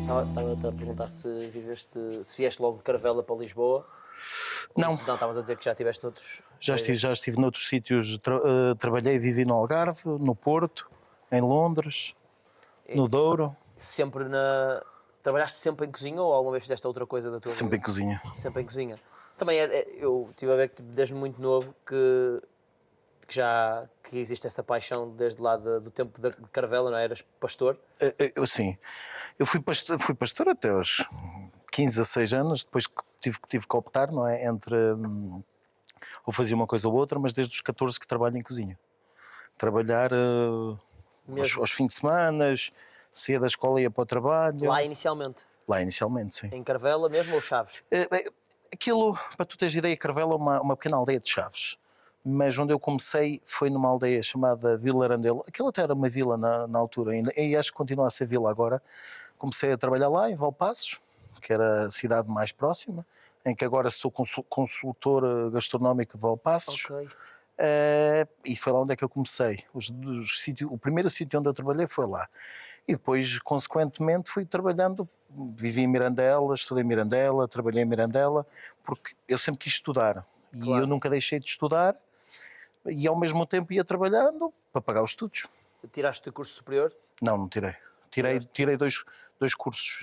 Estava-te a perguntar se vieste logo de Caravela para Lisboa. Não. Não, estavas a dizer que já estiveste noutros... Já estive noutros sítios, trabalhei e vivi no Algarve, no Porto, em Londres, no Douro. Sempre na... Trabalhaste sempre em cozinha ou alguma vez fizeste outra coisa da tua vida? Sempre em cozinha. Sempre em cozinha. Também eu estive a ver que desde muito novo que existe essa paixão desde lá do tempo de Caravela, não é? Eras pastor? Sim. Eu fui pastor até aos 15 a 6 anos, depois tive que optar, não é? Entre ou fazia uma coisa ou outra, mas desde os 14 que trabalho em cozinha. Trabalhar aos fins de semana, saía da escola e ia para o trabalho. Lá inicialmente? Lá inicialmente, sim. Em Caravela mesmo ou Chaves? Aquilo, para tu teres ideia, Carvela é uma pequena aldeia de Chaves. Mas onde eu comecei foi numa aldeia chamada Vila Arandelo. Aquilo até era uma vila na altura, e acho que continua a ser vila agora. Comecei a trabalhar lá, em Valpaços, que era a cidade mais próxima, em que agora sou consultor gastronómico de Valpaços. Ok. E foi lá onde é que eu comecei. O primeiro sítio onde eu trabalhei foi lá. E depois, consequentemente, fui trabalhando. Vivi em Mirandela, estudei em Mirandela, trabalhei em Mirandela, porque eu sempre quis estudar. E Claro. eu nunca deixei de estudar. E ao mesmo tempo ia trabalhando para pagar os estudos. Tiraste curso superior? Não tirei. Tirei dois cursos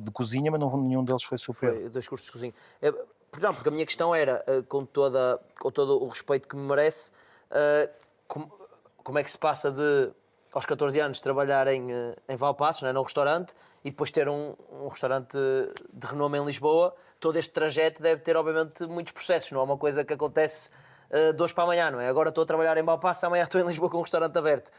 de cozinha, mas nenhum deles foi superior. Foi 2 cursos de cozinha. Porque a minha questão era, com todo o respeito que me merece, como é que se passa de, aos 14 anos, trabalhar em Valpaços, não é, num restaurante, e depois ter um restaurante de renome em Lisboa. Todo este trajeto deve ter, obviamente, muitos processos, não é uma coisa que acontece de hoje para amanhã, não é? Agora estou a trabalhar em Valpaços, amanhã estou em Lisboa com um restaurante aberto.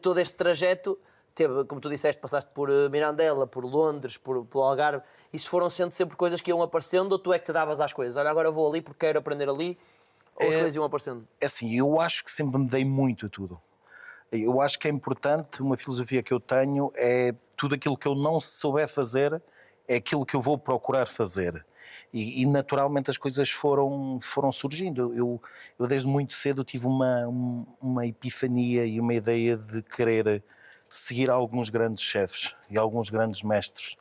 Todo este trajeto teve, como tu disseste, passaste por Mirandela, por Londres, por Algarve. Isso foram sendo sempre coisas que iam aparecendo, ou tu é que te davas às coisas? Olha, agora vou ali porque quero aprender ali, ou as coisas iam aparecendo? É assim, eu acho que sempre me dei muito a tudo. Eu acho que é importante, uma filosofia que eu tenho é tudo aquilo que eu não souber fazer é aquilo que eu vou procurar fazer. E naturalmente as coisas foram surgindo. Eu desde muito cedo tive uma epifania e uma ideia de querer seguir alguns grandes chefes e alguns grandes mestres.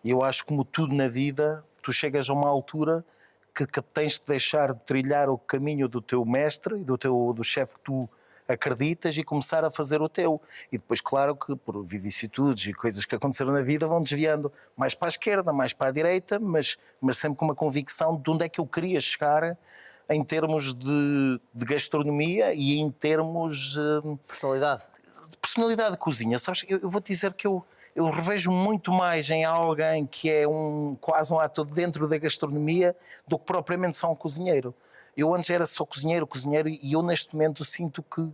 E eu acho que, como tudo na vida, tu chegas a uma altura que tens de deixar de trilhar o caminho do teu mestre e do chefe que tu acreditas e começar a fazer o teu. E depois, claro que por vicissitudes e coisas que aconteceram na vida vão desviando mais para a esquerda, mais para a direita, mas sempre com uma convicção de onde é que eu queria chegar em termos de gastronomia e em termos Personalidade? de personalidade de cozinha. Sabes, eu vou-te dizer que eu revejo muito mais em alguém que é quase um ator dentro da gastronomia do que propriamente só um cozinheiro. Eu antes era só cozinheiro, e eu neste momento sinto que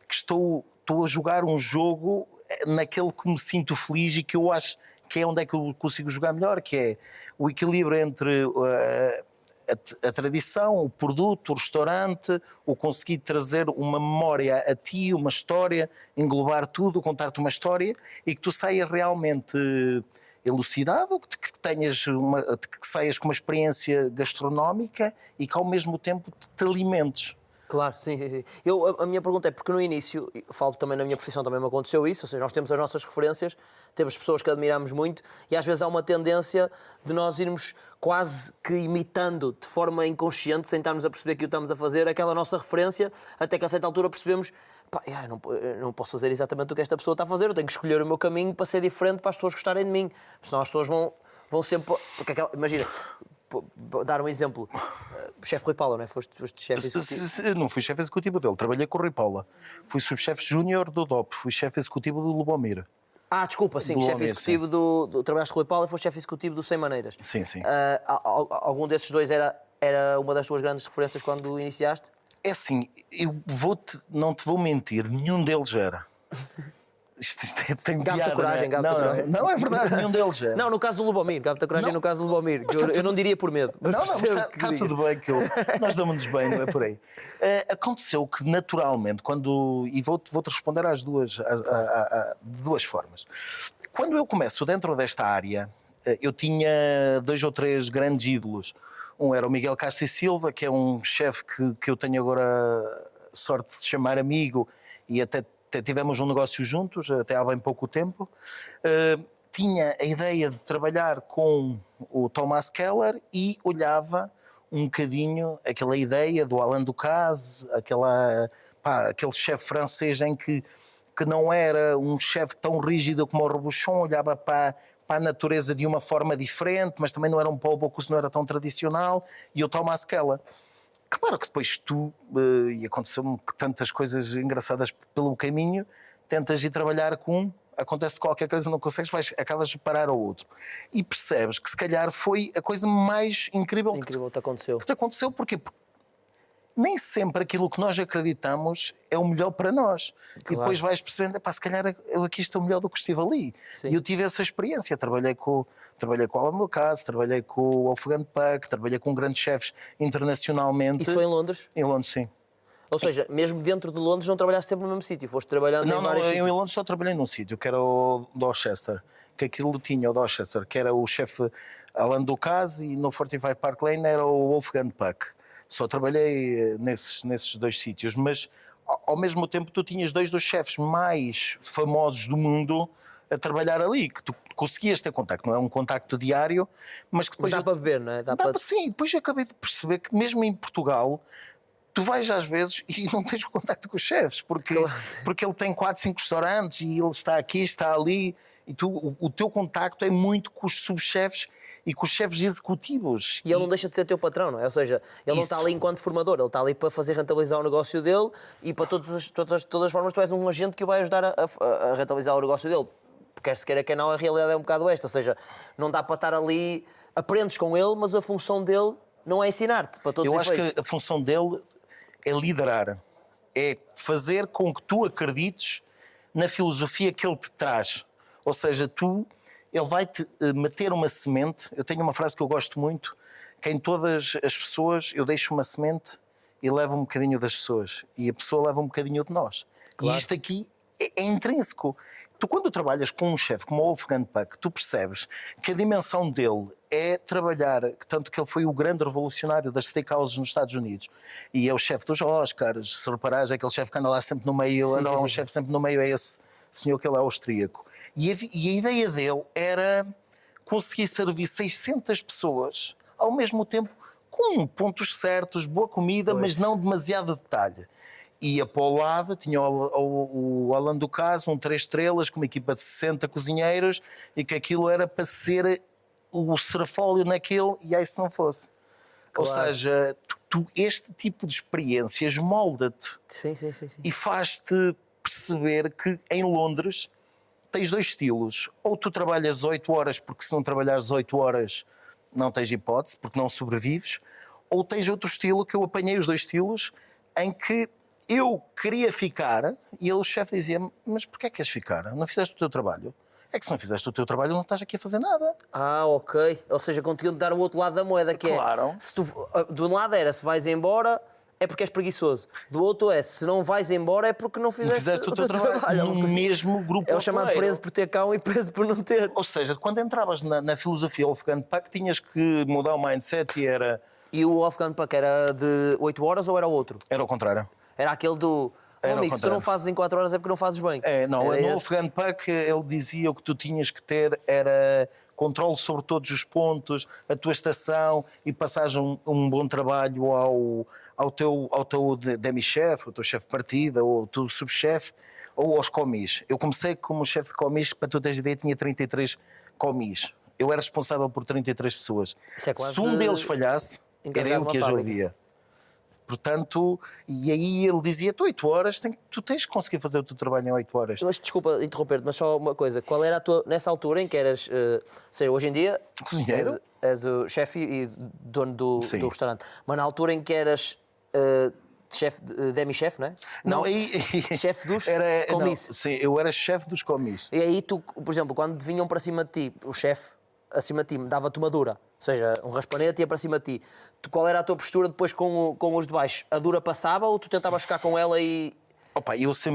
estou a jogar um jogo naquele que me sinto feliz e que eu acho que é onde é que eu consigo jogar melhor, que é o equilíbrio entre a tradição, o produto, o restaurante, o conseguir trazer uma memória a ti, uma história, englobar tudo, contar-te uma história e que tu saias realmente elucidado, que saias com uma experiência gastronómica e que ao mesmo tempo te alimentes. Claro, sim. A minha pergunta é porque no início, falo também na minha profissão, também me aconteceu isso, ou seja, nós temos as nossas referências, temos pessoas que admiramos muito e às vezes há uma tendência de nós irmos quase que imitando de forma inconsciente, sem estarmos a perceber que o estamos a fazer, aquela nossa referência, até que a certa altura percebemos, eu não posso fazer exatamente o que esta pessoa está a fazer, eu tenho que escolher o meu caminho para ser diferente, para as pessoas gostarem de mim, senão as pessoas vão sempre... Imagina, dar um exemplo, o chefe Rui Paula, não é? Foste chefe executivo? Não fui chefe executivo dele, trabalhei com o Rui Paula. Fui subchefe júnior do DOP, fui chefe executivo do Lubomir. Desculpa, sim, chefe executivo trabalhaste com o Rui Paula e foste chefe executivo do Sem Maneiras. Sim. Algum desses dois era uma das tuas grandes referências quando iniciaste? É assim, não te vou mentir, nenhum deles era. Isto tem piada, coragem, coragem. Não, é verdade, nenhum deles era. Não, no caso do Lubomir, gato da coragem no caso do Lubomir. Eu não diria por medo. Mas está tudo bem, nós damos-nos bem, não é por aí. Aconteceu que naturalmente, e vou-te responder de duas formas. Quando eu começo dentro desta área, eu tinha 2 ou 3 grandes ídolos. Um era o Miguel Castro e Silva, que é um chefe que eu tenho agora sorte de chamar amigo e até tivemos um negócio juntos, até há bem pouco tempo. tinha a ideia de trabalhar com o Thomas Keller e olhava um bocadinho aquela ideia do Alain Ducasse, aquele chefe francês em que não era um chefe tão rígido como o Robuchon, olhava para a natureza de uma forma diferente, mas também não era um Paul Bocuse, não era tão tradicional, e o Thomas Keller. Claro que depois e aconteceu-me tantas coisas engraçadas pelo caminho, tentas ir trabalhar com um, acontece qualquer coisa, não consegues, acabas de parar ao outro. E percebes que se calhar foi a coisa mais incrível, que te aconteceu. Que te aconteceu. Porquê? Porque nem sempre aquilo que nós acreditamos é o melhor para nós. Claro. E depois vais percebendo, se calhar eu aqui estou melhor do que estive ali. Sim. E eu tive essa experiência, trabalhei com o Alain Ducasse, trabalhei com o Wolfgang Puck, trabalhei com grandes chefes internacionalmente. Isso foi em Londres? Em Londres, sim. Ou seja, mesmo dentro de Londres não trabalhaste sempre no mesmo sítio, foste trabalhando em vários sítios? Não, em Londres só trabalhei num sítio, que era o Dorchester, que aquilo tinha o Dorchester, que era o chefe Alain Ducasse, e no 45 Park Lane era o Wolfgang Puck. Só trabalhei nesses dois sítios, mas ao mesmo tempo tu tinhas dois dos chefes mais famosos do mundo a trabalhar ali, que tu conseguias ter contacto, não é um contacto diário, mas que depois... Dá para beber, não é? Sim, depois eu acabei de perceber que mesmo em Portugal tu vais às vezes e não tens o contacto com os chefes, porque ele tem 4, 5 restaurantes e ele está aqui, está ali, e o teu contacto é muito com os subchefes e com os chefes executivos. E ele não deixa de ser teu patrão, não é? Ou seja, ele não está ali enquanto formador, ele está ali para fazer rentabilizar o negócio dele e para todas as formas tu és um agente que o vai ajudar a rentabilizar o negócio dele. Quer se queira, quer não, a realidade é um bocado esta. Ou seja, não dá para estar ali, aprendes com ele, mas a função dele não é ensinar-te, para todos os efeitos. Eu acho que a função dele é liderar, é fazer com que tu acredites na filosofia que ele te traz. Ou seja, ele vai-te meter uma semente. Eu tenho uma frase que eu gosto muito, que em todas as pessoas eu deixo uma semente e levo um bocadinho das pessoas. E a pessoa leva um bocadinho de nós. Claro. E isto aqui é intrínseco. Tu, quando trabalhas com um chefe como o Wolfgang Puck, tu percebes que a dimensão dele é trabalhar, tanto que ele foi o grande revolucionário das steakhouses nos Estados Unidos, e é o chefe dos Oscars, se reparares, é aquele chefe que anda lá sempre no meio, um chefe sempre no meio, é esse senhor que ele é austríaco. E a ideia dele era conseguir servir 600 pessoas ao mesmo tempo, com pontos certos, boa comida, mas não demasiado detalhe. Ia para o lado, tinha o Alain Ducasse, 3 estrelas, com uma equipa de 60 cozinheiros, e que aquilo era para ser o serfólio naquilo, e aí se não fosse. Claro. Ou seja, este tipo de experiências molda-te. Sim. E faz-te perceber que em Londres tens 2 estilos. Ou tu trabalhas 8 horas, porque se não trabalhares 8 horas não tens hipótese, porque não sobrevives. Ou tens outro estilo, que eu apanhei os 2 estilos, em que eu queria ficar, e o chefe dizia-me, mas porquê é que queres ficar? Não fizeste o teu trabalho? É que se não fizeste o teu trabalho não estás aqui a fazer nada. Ok. Ou seja, conseguiu dar o outro lado da moeda, que claro. Se tu, de um lado era, se vais embora, é porque és preguiçoso. Do outro é, se não vais embora, é porque não fizeste o teu trabalho. No mesmo grupo. É o chamado preso por ter cão e preso por não ter. Ou seja, quando entravas na filosofia Wolfgang Puck, tinhas que mudar o mindset e era... E o Wolfgang Puck era de 8 horas ou era o outro? Era o contrário. Era aquele do... amigo, se tu não fazes em 4 horas é porque não fazes bem. No Wolfgang Puck ele dizia o que tu tinhas que ter era controle sobre todos os pontos, a tua estação, e passares um bom trabalho ao teu demi-chefe, ao teu chefe de partida, ou ao teu subchefe, ou aos comis. Eu comecei como chefe de comis, para tu teres ideia, tinha 33 comis. Eu era responsável por 33 pessoas. Se um deles falhasse, era eu que as ouvia. Portanto, e aí ele dizia, 8 horas, tu tens que conseguir fazer o teu trabalho em 8 horas. Mas desculpa interromper-te, mas só uma coisa, qual era a tua, nessa altura em que eras, sei, hoje em dia... Cozinheiro. És o chefe e dono do restaurante, mas na altura em que eras chefe, demi-chefe, não é? Não, chefe dos comis. Sim, eu era chefe dos comis. E aí tu, por exemplo, quando vinham para cima de ti, o chefe acima de ti dava-te uma dura, ou seja, um raspanete ia para cima de ti. Qual era a tua postura depois com os de baixo? A dura passava ou tu tentavas ficar com ela e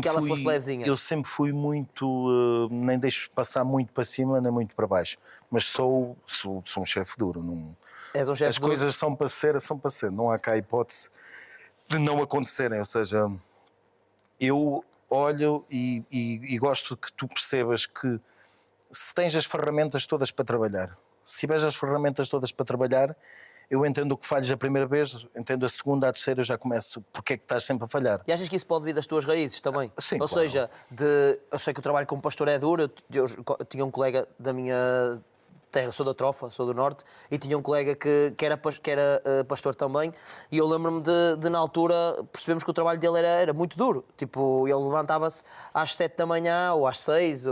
que ela fosse levezinha? Eu sempre fui muito, nem deixo passar muito para cima nem muito para baixo, mas sou um chefe duro. Não, és um chefe as duro? Coisas são para ser, não há cá hipótese de não acontecerem. Ou seja, eu olho e gosto que tu percebas que se tens as ferramentas todas para trabalhar. Se tiveres as ferramentas todas para trabalhar, eu entendo que falhes a primeira vez, entendo a segunda, a terceira, eu já começo. Porque é que estás sempre a falhar? E achas que isso pode vir das tuas raízes também? Sim, Ou claro. seja, eu sei que o trabalho como pastor é duro. Eu tinha um colega da minha terra, sou da Trofa, sou do Norte, e tinha um colega que era pastor também, e eu lembro-me de na altura, percebemos que o trabalho dele era muito duro. Tipo, ele levantava-se às 7 da manhã ou às 6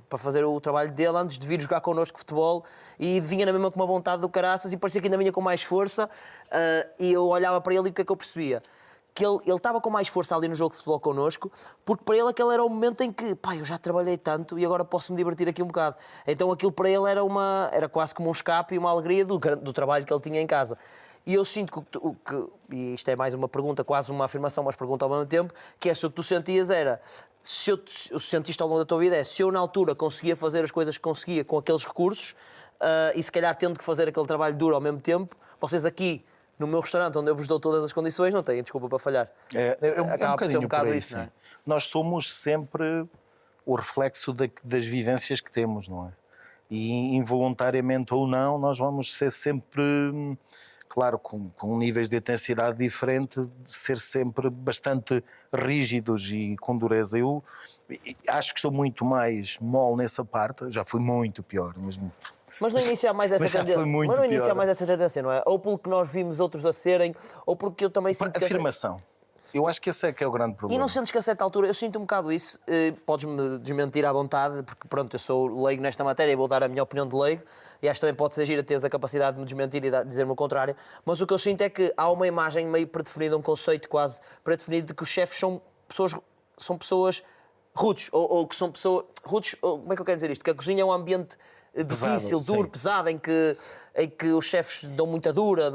para fazer o trabalho dele antes de vir jogar connosco futebol, e vinha na mesma com uma vontade do caraças, e parecia que ainda vinha com mais força, e eu olhava para ele e o que é que eu percebia? Que ele estava com mais força ali no jogo de futebol connosco, porque para ele aquele era o momento em que, pá, eu já trabalhei tanto e agora posso me divertir aqui um bocado. Então aquilo para ele era quase como um escape e uma alegria do trabalho que ele tinha em casa. E eu sinto e isto é mais uma pergunta, quase uma afirmação, mas pergunta ao mesmo tempo, que é se o que tu sentias era, se sentiste ao longo da tua vida, se eu na altura conseguia fazer as coisas que conseguia com aqueles recursos, e se calhar tendo que fazer aquele trabalho duro ao mesmo tempo, vocês aqui no meu restaurante, onde eu vos dou todas as condições, não têm desculpa para falhar. Acaba por ser um bocado isso, não é? Nós somos sempre o reflexo das vivências que temos, não é? E involuntariamente ou não, nós vamos ser sempre, claro, com níveis de intensidade diferente, ser sempre bastante rígidos e com dureza. Eu acho que estou muito mais mole nessa parte, já fui muito pior mesmo. Mas não inicia mais essa tendência. Mas não inicia mais essa tendência, não é? Ou pelo que nós vimos outros a serem, ou porque eu também sinto que afirmação. Eu acho que esse é que é o grande problema. E não sentes que a certa altura, eu sinto um bocado isso, podes-me desmentir à vontade, porque pronto, eu sou leigo nesta matéria e vou dar a minha opinião de leigo, e acho que também pode ser giro teres a capacidade de me desmentir e dizer-me o contrário, mas o que eu sinto é que há uma imagem meio predefinida, um conceito quase predefinido de que os chefes são pessoas rudes, ou que são pessoas rudes, como é que eu quero dizer isto? Que a cozinha é um ambiente difícil, pesado, duro, sim. pesado, em que os chefes dão muita dura,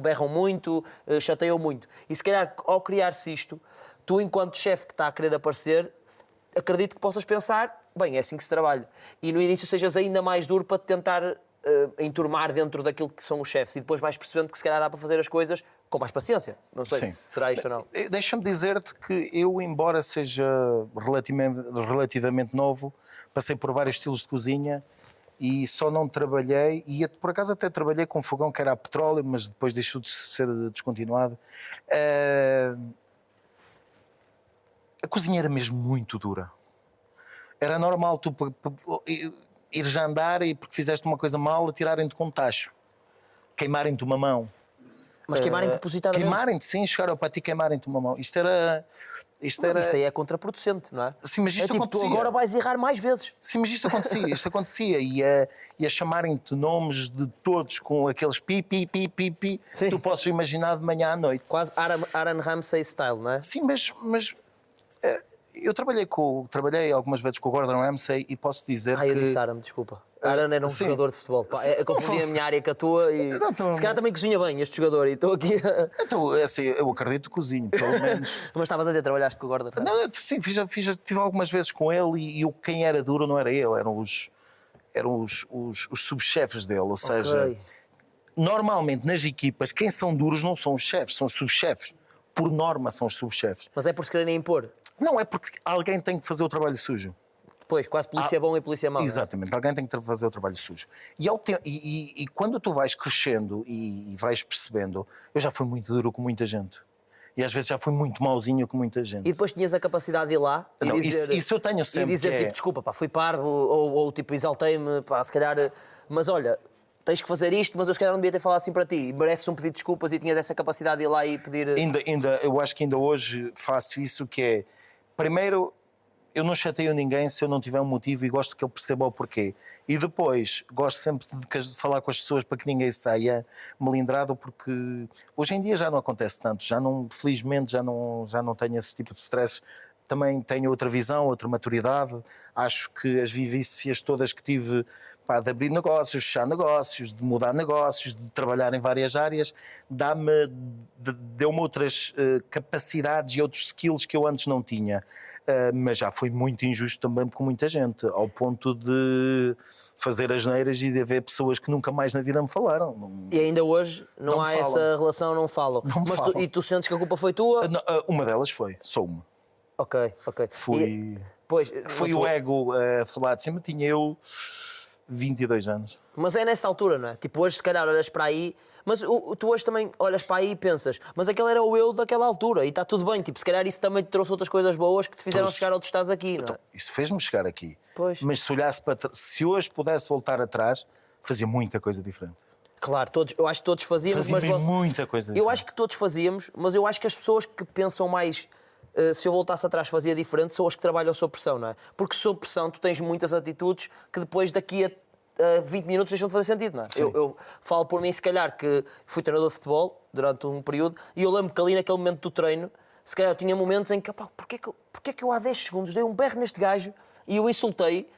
berram muito, chateiam muito. E se calhar, ao criar-se isto, tu, enquanto chefe que está a querer aparecer, acredito que possas pensar, bem, é assim que se trabalha. E no início sejas ainda mais duro para te tentar enturmar dentro daquilo que são os chefes. E depois vais percebendo que se calhar dá para fazer as coisas com mais paciência. Não sei se será isto ou não. Deixa-me dizer-te que eu, embora seja relativamente novo, passei por vários estilos de cozinha, e só não trabalhei, e por acaso até trabalhei com um fogão que era a petróleo, mas depois deixou de ser descontinuado. A cozinha era mesmo muito dura. Era normal tu ires a andar e porque fizeste uma coisa mal, atirarem-te com um tacho, queimarem-te uma mão. Mas queimarem propositadamente. Queimarem-te, sim, chegaram para ti, queimarem-te uma mão. Isto aí é contraproducente, não é? Sim, mas isto tipo, acontecia. Tu agora vais errar mais vezes. Sim, mas isto acontecia. E a chamarem-te nomes de todos com aqueles pi, que tu podes imaginar de manhã à noite. Quase Aaron Ramsey style, não é? Sim, mas eu trabalhei algumas vezes com o Gordon Ramsay e posso dizer que... Eu disse Aaron, desculpa. Aaron era um jogador de futebol. Eu confundi a minha área com a tua e... Se calhar também cozinha bem este jogador e estou aqui... Então, assim, eu acredito que cozinho, pelo menos. Mas estavas a dizer, trabalhaste com o Gordon Ramsay? Não, sim, tive algumas vezes com ele e quem era duro não era ele, eram os subchefes dele, ou seja... Normalmente nas equipas, quem são duros não são os chefes, são os subchefes. Por norma são os subchefes. Mas é por se quererem impor? Não, é porque alguém tem que fazer o trabalho sujo. Pois, quase polícia bom e polícia mau. Exatamente, alguém tem que fazer o trabalho sujo. E quando tu vais crescendo e vais percebendo, eu já fui muito duro com muita gente. E às vezes já fui muito mauzinho com muita gente. E depois tinhas a capacidade de ir lá e não, dizer... Isso eu tenho sempre. E dizer, tipo, desculpa, pá, fui parvo, ou tipo, exaltei-me, pá, se calhar... Mas olha, tens que fazer isto, mas eu se calhar não devia ter falado assim para ti. E mereces um pedido de desculpas e tinhas essa capacidade de ir lá e pedir... Eu acho que ainda hoje faço isso, que é... Primeiro, eu não chateio ninguém se eu não tiver um motivo e gosto que ele perceba o porquê. E depois, gosto sempre de falar com as pessoas para que ninguém saia melindrado, porque hoje em dia já não acontece tanto. Felizmente já não tenho esse tipo de stress. Também tenho outra visão, outra maturidade. Acho que as vivências todas que tive, de abrir negócios, fechar negócios, de mudar negócios, de trabalhar em várias áreas, deu-me outras capacidades e outros skills que eu antes não tinha. Mas já fui muito injusto também com muita gente, ao ponto de fazer asneiras e de haver pessoas que nunca mais na vida me falaram. E ainda hoje não há essa relação, não falam. E tu sentes que a culpa foi tua? Uma delas sou uma. Ok. Foi o ego a falar de cima. 22 anos. Mas é nessa altura, não é? Tipo, hoje se calhar olhas para aí, mas tu hoje também olhas para aí e pensas, mas aquele era o eu daquela altura e está tudo bem. Tipo, se calhar isso também te trouxe outras coisas boas que te fizeram chegar onde estás aqui, não é? Isso fez-me chegar aqui. Pois. Mas se olhasse se hoje pudesse voltar atrás, fazia muita coisa diferente. Claro, eu acho que todos fazíamos, Fazia mas muita coisa diferente. eu acho que todos fazíamos, mas eu acho que as pessoas que pensam mais se eu voltasse atrás fazia diferente são as que trabalham sob pressão, não é? Porque sob pressão tu tens muitas atitudes que depois daqui a 20 minutos deixam de fazer sentido, não é? Eu falo por mim, se calhar, que fui treinador de futebol durante um período e eu lembro que ali naquele momento do treino, se calhar eu tinha momentos em que, pá, porquê que eu há 10 segundos dei um berro neste gajo e eu insultei?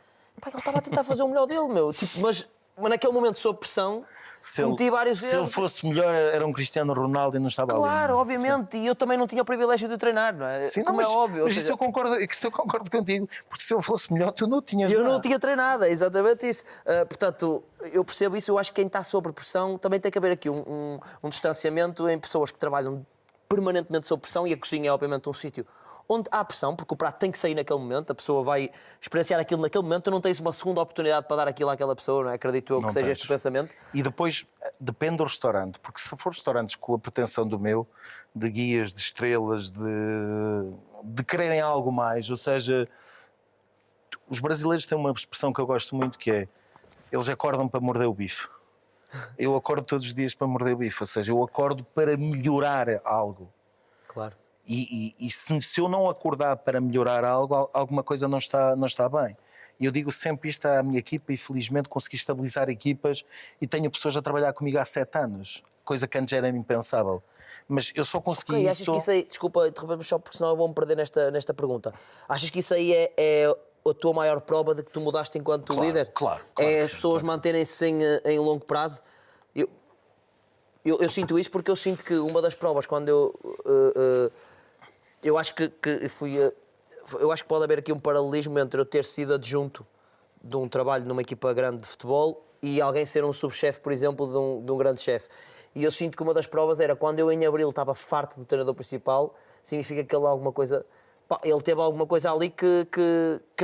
Pá, ele estava a tentar fazer o melhor dele, meu. Tipo, mas naquele momento, sob pressão, cometi vários erros. Se ele fosse melhor, era um Cristiano Ronaldo e não estava ali. Claro, obviamente, sim. E eu também não tinha o privilégio de treinar, não é? Sim, como não, é óbvio. Mas isso eu concordo contigo, porque se ele fosse melhor, tu não tinhas nada. Eu não tinha treinado, é exatamente isso. Portanto, eu percebo isso, eu acho que quem está sob pressão também tem que haver aqui um distanciamento em pessoas que trabalham permanentemente sob pressão e a cozinha é, obviamente, um sítio onde há pressão, porque o prato tem que sair naquele momento, a pessoa vai experienciar aquilo naquele momento, tu não tens uma segunda oportunidade para dar aquilo àquela pessoa, não é? Acredito eu que seja este o pensamento. E depois depende do restaurante, porque se for restaurantes com a pretensão do meu, de guias, de estrelas, de quererem algo mais, ou seja, os brasileiros têm uma expressão que eu gosto muito que é, eles acordam para morder o bife. Eu acordo todos os dias para morder o bife, ou seja, eu acordo para melhorar algo. Claro. E se eu não acordar para melhorar algo, alguma coisa não está bem. E eu digo sempre isto à minha equipa e felizmente consegui estabilizar equipas e tenho pessoas a trabalhar comigo há 7 anos, coisa que antes era impensável. Mas eu só consegui isso... Achas que isso aí, desculpa interromper-me só porque senão eu vou-me perder nesta pergunta. Achas que isso aí é a tua maior prova de que tu mudaste enquanto líder? Claro. É as pessoas manterem-se em longo prazo? Eu sinto isso porque eu sinto que uma das provas quando eu acho que fui... Eu acho que pode haver aqui um paralelismo entre eu ter sido adjunto de um trabalho numa equipa grande de futebol e alguém ser um subchefe, por exemplo, de um grande chefe. E eu sinto que uma das provas era quando eu em abril estava farto do treinador principal, significa que ele teve alguma coisa ali que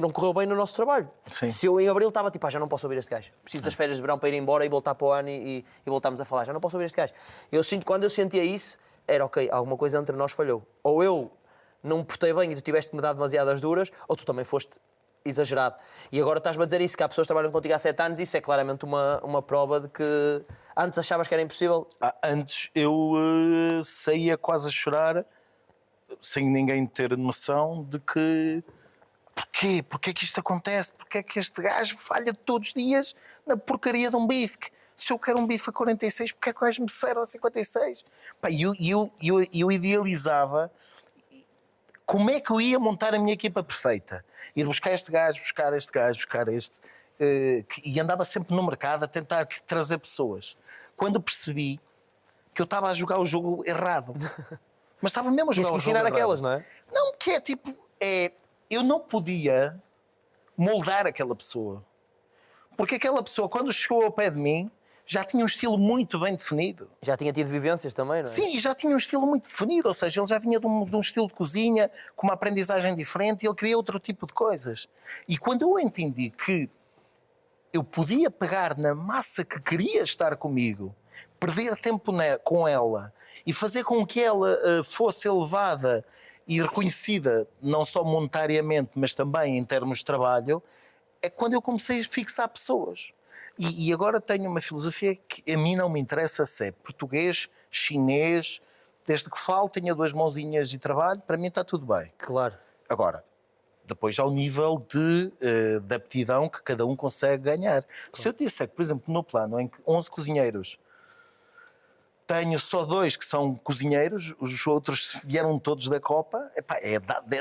não correu bem no nosso trabalho. Sim. Se eu em abril estava tipo, já não posso ouvir este gajo, preciso das férias de verão para ir embora e voltar para o ano e voltarmos a falar, já não posso ouvir este gajo. Quando eu sentia isso, era ok, alguma coisa entre nós falhou. Ou eu não me portei bem e tu tiveste que me dar demasiadas duras, ou tu também foste exagerado. E agora estás-me a dizer isso, que há pessoas que trabalham contigo há 7 anos, isso é claramente uma prova de que antes achavas que era impossível. Antes eu saía quase a chorar, sem ninguém ter noção de que... Porquê? Porquê que isto acontece? Porquê que este gajo falha todos os dias na porcaria de um bife? Se eu quero um bife a 46, porquê é que o gajo me serve a 56? Eu idealizava... Como é que eu ia montar a minha equipa perfeita? Ir buscar este gajo, buscar este gajo, buscar este... E andava sempre no mercado a tentar trazer pessoas. Quando percebi que eu estava a jogar o jogo errado. Mas estava mesmo a jogar o jogo ensinar errado. aquelas, não é? Não, que é tipo... eu não podia moldar aquela pessoa. Porque aquela pessoa, quando chegou ao pé de mim, já tinha um estilo muito bem definido. Já tinha tido vivências também, não é? Sim, e já tinha um estilo muito definido, ou seja, ele já vinha de um estilo de cozinha, com uma aprendizagem diferente, e ele queria outro tipo de coisas. E quando eu entendi que eu podia pegar na massa que queria estar comigo, perder tempo com ela, e fazer com que ela fosse elevada e reconhecida, não só monetariamente, mas também em termos de trabalho, é quando eu comecei a fixar pessoas. E agora tenho uma filosofia que a mim não me interessa se é português, chinês, desde que falo, tenha 2 mãozinhas e trabalho, para mim está tudo bem. Claro. Agora, depois ao nível de aptidão que cada um consegue ganhar. Se eu disser que, por exemplo, no plano em que 11 cozinheiros, tenho só 2 que são cozinheiros, os outros vieram todos da Copa,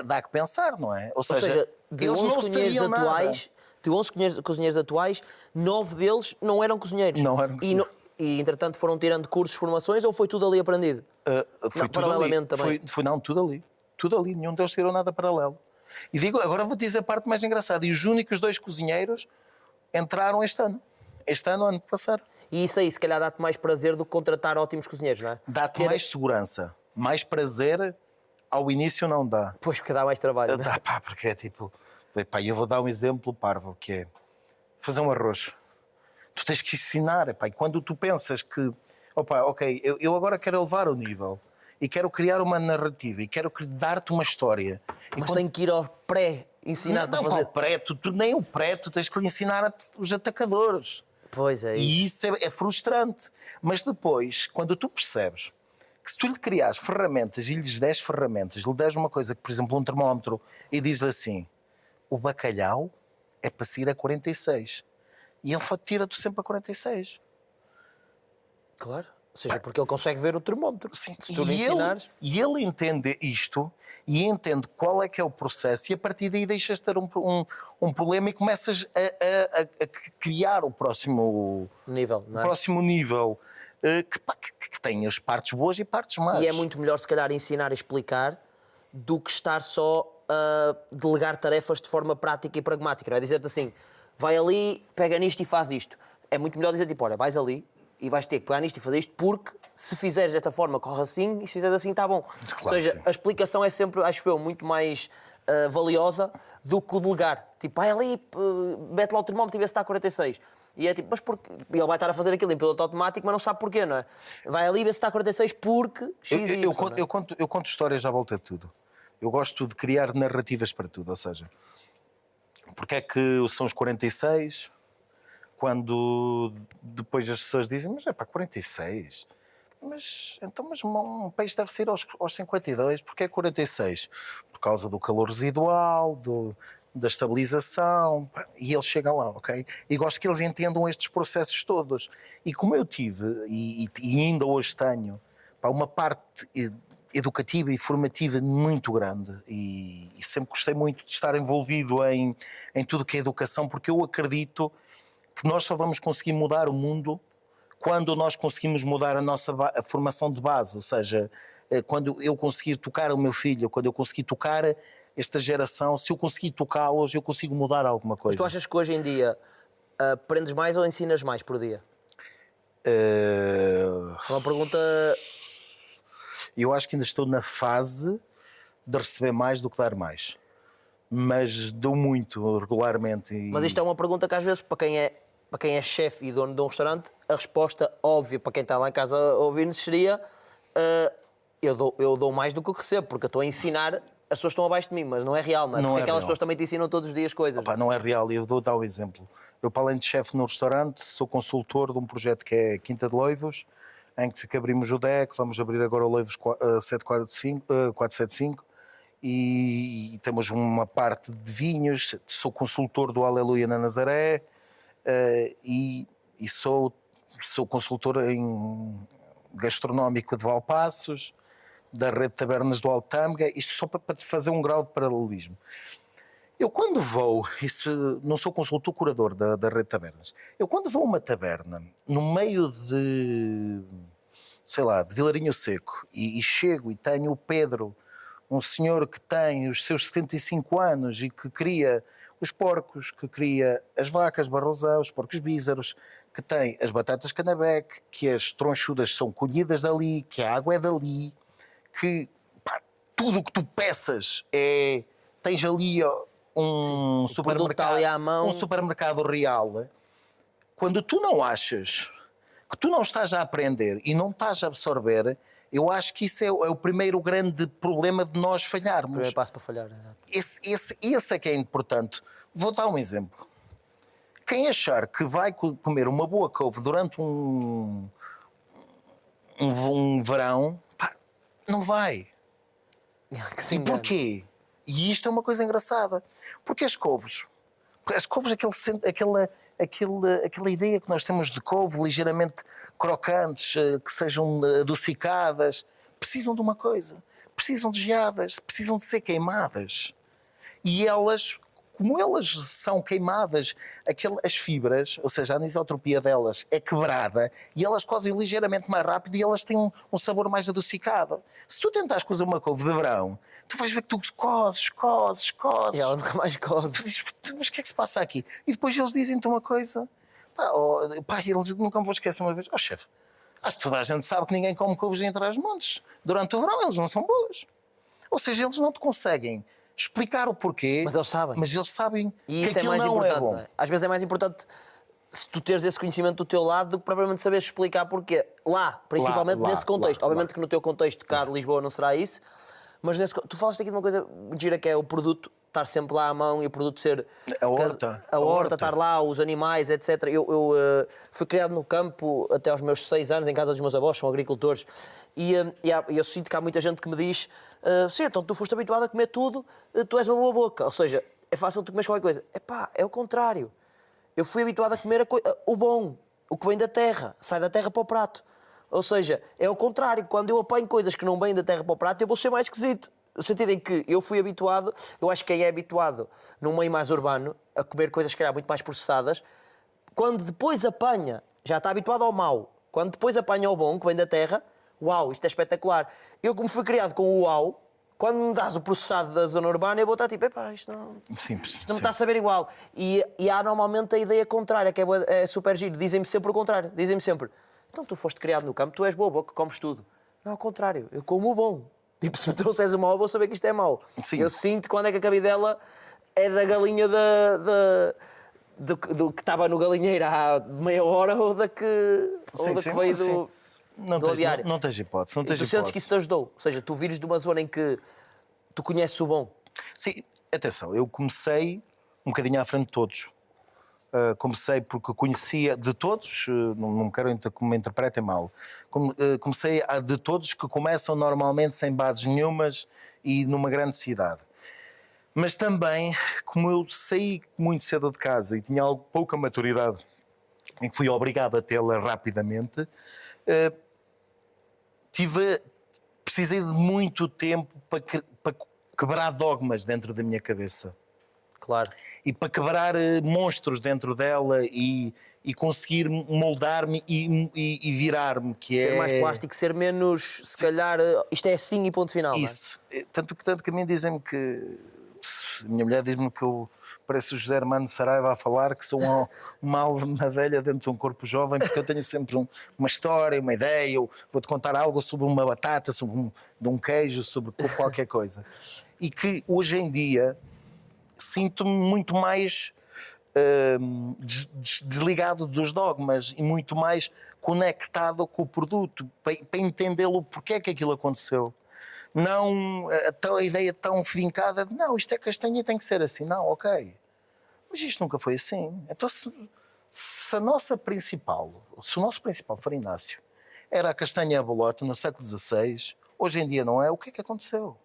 dá que pensar, não é? Ou seja de eles 11 não cozinheiros sabiam atuais... nada. De 11 cozinheiros atuais, 9 deles não eram cozinheiros. Não eram cozinheiros. E entretanto foram tirando cursos, formações, ou foi tudo ali aprendido? Foi tudo paralelamente ali. também? Não, tudo ali. Tudo ali. Nenhum deles tirou nada paralelo. E digo, agora vou dizer a parte mais engraçada. E os únicos 2 cozinheiros entraram este ano. Ano passado. E isso aí, se calhar, dá-te mais prazer do que contratar ótimos cozinheiros, não é? Dá-te mais segurança. Mais prazer, ao início não dá. Pois, porque dá mais trabalho, não é? Dá, porque é tipo... eu vou dar um exemplo parvo, que é fazer um arroz. Tu tens que ensinar, epá, e quando tu pensas que, opa, ok, eu agora quero elevar o nível e quero criar uma narrativa e quero dar-te uma história. Mas tenho que ir ao pré-ensinado para Não, fazer. para o pré, nem o pré, tu tens que lhe ensinar os atacadores. Pois é isso. E isso é frustrante. Mas depois, quando tu percebes que se tu lhe criares ferramentas e lhes des ferramentas, lhe des uma coisa, que, por exemplo, um termómetro, e diz assim, o bacalhau é para sair a 46. E ele tira-te sempre a 46. Claro. Ou seja, porque ele consegue ver o termómetro. Sim. Se tu lhe ensinares... E ele entende isto e entende qual é que é o processo e a partir daí deixas de ter um problema e começas a criar o próximo nível, não é? o próximo nível que tem as partes boas e partes más. E é muito melhor, se calhar, ensinar e explicar do que estar só a delegar tarefas de forma prática e pragmática. Não é dizer-te assim, vai ali, pega nisto e faz isto. É muito melhor dizer tipo, olha, vais ali e vais ter que pegar nisto e fazer isto porque se fizeres desta forma corre assim e se fizeres assim está bom. Claro, ou seja, sim. a explicação é sempre, acho eu, muito mais valiosa do que o delegar. Tipo, vai ali, mete lá o termómetro e vê se está a 46. E é tipo, mas porque ele vai estar a fazer aquilo em piloto automático, mas não sabe porquê, não é? Vai ali ver se está a 46 porque X e Y. Eu conto histórias à volta de tudo. Eu gosto de criar narrativas para tudo, ou seja, porque é que são os 46 quando depois as pessoas dizem, mas é para 46, mas um país deve ser aos 52, porque é 46? Por causa do calor residual, da estabilização, e eles chegam lá, ok? E gosto que eles entendam estes processos todos. E como eu tive, e ainda hoje tenho, uma parte educativa e formativa muito grande e sempre gostei muito de estar envolvido em tudo que é educação, porque eu acredito que nós só vamos conseguir mudar o mundo quando nós conseguimos mudar a formação de base, ou seja, quando eu conseguir tocar o meu filho, quando eu conseguir tocar esta geração, se eu conseguir tocá-los, eu consigo mudar alguma coisa. Mas tu achas que hoje em dia aprendes mais ou ensinas mais por dia? É uma pergunta... Eu acho que ainda estou na fase de receber mais do que dar mais. Mas dou muito regularmente. Mas isto é uma pergunta que às vezes, para quem é chefe e dono de um restaurante, a resposta óbvia para quem está lá em casa a ouvir-nos seria eu dou mais do que eu recebo, porque eu estou a ensinar, as pessoas estão abaixo de mim, mas não é real, não é? Porque aquelas pessoas também te ensinam todos os dias coisas. Opa, não é real, e eu vou dar um exemplo. Eu, para além de chefe no restaurante, sou consultor de um projeto que é Quinta de Loivos, em que abrimos o DEC, vamos abrir agora o Loivos 475, e temos uma parte de vinhos, sou consultor do Aleluia na Nazaré, e sou consultor em gastronómico de Valpaços, da rede de tabernas do Altâmega, isto só para te fazer um grau de paralelismo. Eu quando vou, não sou consultor curador da rede de tabernas, eu quando vou a uma taberna, no meio de, sei lá, de Vilarinho Seco, e chego e tenho o Pedro, um senhor que tem os seus 75 anos e que cria os porcos, que cria as vacas barrosão, os porcos bízaros, que tem as batatas canabec, que as tronchudas são colhidas dali, que a água é dali, que tudo o que tu peças tens ali um supermercado, ali à mão. um supermercado real. Quando tu não achas que tu não estás a aprender e não estás a absorver, eu acho que isso é o primeiro grande problema de nós falharmos. O primeiro passo para falhar, exato. Esse é que é importante. Vou dar um exemplo. Quem achar que vai comer uma boa couve durante um verão, não vai. E porquê? E isto é uma coisa engraçada. Porque as couves, aquela ideia que nós temos de couve ligeiramente crocantes, que sejam adocicadas, precisam de uma coisa. Precisam de geadas, precisam de ser queimadas. E elas, como elas são queimadas, as fibras, ou seja, a anisotropia delas é quebrada e elas cozem ligeiramente mais rápido e elas têm um sabor mais adocicado. Se tu tentares cozer uma couve de verão, tu vais ver que tu cozes. E ela nunca mais coze. Tu dizes, mas o que é que se passa aqui? E depois eles dizem-te uma coisa. Eles nunca me vou esquecer uma vez. Chefe, acho que toda a gente sabe que ninguém come couves em Trás-os-Montes. Durante o verão eles não são boas. Ou seja, eles não te conseguem explicar o porquê. Mas eles sabem. Mas eles sabem e que isso aquilo é mais não importante, é bom. não é? Às vezes é mais importante se tu teres esse conhecimento do teu lado do que propriamente saberes explicar porquê. Lá, principalmente nesse contexto. Obviamente que no teu contexto cá de Lisboa não será isso, mas tu falaste aqui de uma coisa gira que é o produto estar sempre lá à mão e o produto ser... A horta. A horta, estar lá, os animais, etc. Eu fui criado no campo até aos meus 6 anos, em casa dos meus avós, são agricultores, e eu sinto que há muita gente que me diz sim, então tu foste habituado a comer tudo, tu és uma boa boca. Ou seja, é fácil tu comeres qualquer coisa. Epá, é o contrário. Eu fui habituado a comer o bom, o que vem da terra, sai da terra para o prato. Ou seja, é o contrário. Quando eu apanho coisas que não vêm da terra para o prato, eu vou ser mais esquisito. No sentido em que eu fui habituado, eu acho que quem é habituado num meio mais urbano a comer coisas que calhar muito mais processadas, quando depois apanha, já está habituado ao mau, quando depois apanha o bom, que vem da terra, uau, isto é espetacular. Eu, como fui criado com o uau, quando me dás o processado da zona urbana, eu vou estar tipo, epá, isto não me está a saber igual. E há normalmente a ideia contrária, que é super giro. Dizem-me sempre o contrário. Dizem-me sempre, então tu foste criado no campo, tu és boa boca, comes tudo. Não, ao contrário, eu como o bom. Tipo, se me trouxeres o mau, eu vou saber que isto é mau. Sim. Eu sinto quando é que a cabidela é da galinha do que estava no galinheiro há meia hora ou da que veio do... Não tens hipótese. Tu sentes que isso te ajudou? Ou seja, tu vires de uma zona em que tu conheces o bom? Sim, atenção, eu comecei um bocadinho à frente de todos. Comecei porque conhecia de todos, não quero que me interpretem mal, comecei de todos que começam normalmente sem bases nenhumas e numa grande cidade. Mas também, como eu saí muito cedo de casa e tinha pouca maturidade, em que fui obrigado a tê-la rapidamente, precisei de muito tempo para quebrar dogmas dentro da minha cabeça. Claro. E para quebrar monstros dentro dela e conseguir moldar-me e virar-me, que ser é... mais plástico, ser menos, se calhar, isto é assim e ponto final. Isso. Não é? Tanto que a mim dizem-me que... A minha mulher diz-me que eu pareço o José Hermano Saraiva a falar que sou uma alma velha dentro de um corpo jovem, porque eu tenho sempre uma história, uma ideia, eu vou-te contar algo sobre uma batata, sobre de um queijo, sobre qualquer coisa. E que hoje em dia sinto-me muito mais desligado dos dogmas e muito mais conectado com o produto, para entendê-lo, porque é que aquilo aconteceu. Não a ideia tão fincada de não, isto é castanha e tem que ser assim. Não, ok. Mas isto nunca foi assim. Então se o nosso principal farináceo era a castanha a bolota no século XVI, hoje em dia não é, o que é que aconteceu?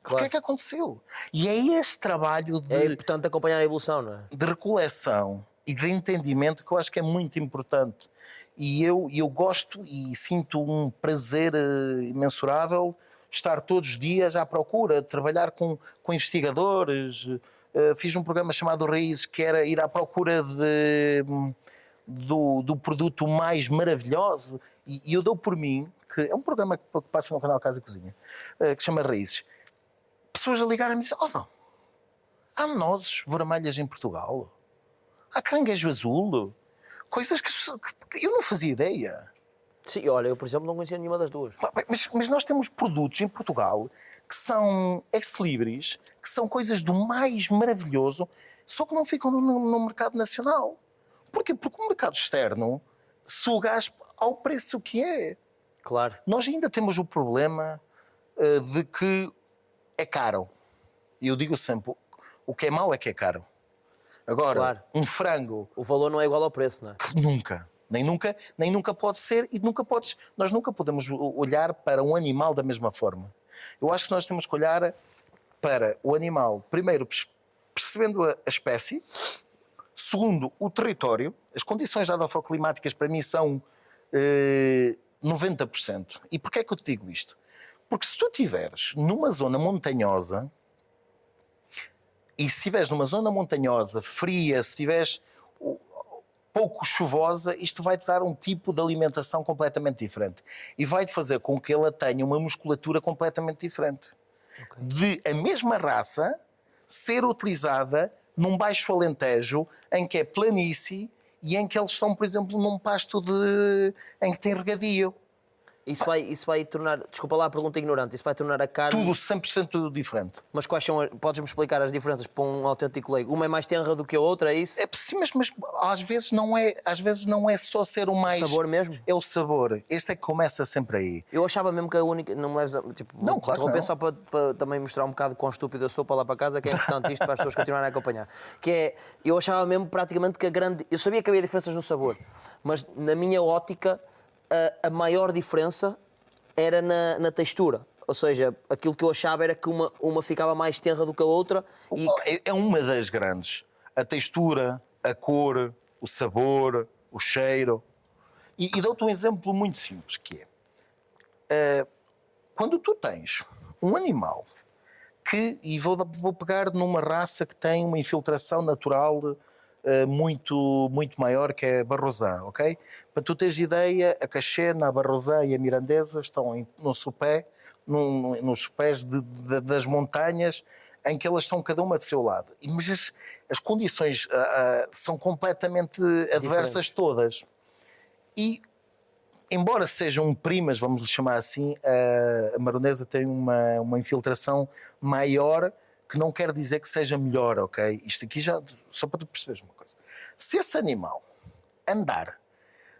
Claro. O que é que aconteceu? E é este trabalho é importante acompanhar a evolução, não é? De recoleção e de entendimento que eu acho que é muito importante. E eu gosto e sinto um prazer imensurável estar todos os dias à procura, trabalhar com investigadores. Fiz um programa chamado Raízes, que era ir à procura do produto mais maravilhoso. E eu dou por mim, que é um programa que passa no canal Casa e Cozinha, que se chama Raízes. Pessoas a ligarem-me e dizem, não, há nozes vermelhas em Portugal, há caranguejo azul, coisas que eu não fazia ideia. Sim, olha, eu por exemplo não conhecia nenhuma das duas. Mas nós temos produtos em Portugal que são ex-libris, que são coisas do mais maravilhoso, só que não ficam no mercado nacional. Porquê? Porque o mercado externo suga ao preço que é. Claro. Nós ainda temos o problema de que é caro. E eu digo sempre, o que é mau é que é caro. Agora, claro, um frango... O valor não é igual ao preço, não é? Nunca. Nem nunca pode ser e nós nunca podemos olhar para um animal da mesma forma. Eu acho que nós temos que olhar para o animal, primeiro, percebendo a espécie, segundo, o território. As condições adafoclimáticas para mim são 90%. E porquê é que eu te digo isto? Porque se tu estiveres numa zona montanhosa, e se estiveres numa zona montanhosa, fria, se estiveres pouco chuvosa, isto vai-te dar um tipo de alimentação completamente diferente. E vai-te fazer com que ela tenha uma musculatura completamente diferente. Okay. De a mesma raça ser utilizada num baixo alentejo, em que é planície, e em que eles estão, por exemplo, num pasto em que tem regadio. Isso vai tornar, desculpa lá a pergunta ignorante, isso vai tornar a carne... Tudo 100% diferente. Mas quais são, podes-me explicar as diferenças para um autêntico leigo? Uma é mais tenra do que a outra, é isso? Sim, mas às vezes não é só ser o mais... O sabor mesmo? É o sabor. Este é que começa sempre aí. Eu achava mesmo que a única, não me leves a... Tipo, Não, claro que não. só para também mostrar um bocado quão estúpido eu sou para lá para casa, que é importante isto para as pessoas continuarem a acompanhar. Que é, eu achava mesmo praticamente que a grande... Eu sabia que havia diferenças no sabor, mas na minha ótica, a maior diferença era na textura. Ou seja, aquilo que eu achava era que uma ficava mais tenra do que a outra. E É uma das grandes. A textura, a cor, o sabor, o cheiro. E dou-te um exemplo muito simples, que é... quando tu tens um animal e vou pegar numa raça que tem uma infiltração natural muito maior, que é a Barrosã, ok? Para tu teres ideia, a Cachena, a Barrosã e a Mirandesa estão no sopé, nos pés das montanhas, em que elas estão cada uma de seu lado. Mas as condições são completamente adversas todas. E, embora sejam primas, vamos lhe chamar assim, a maronesa tem uma infiltração maior, que não quer dizer que seja melhor, ok? Isto aqui já, só para tu perceberes uma coisa. Se esse animal andar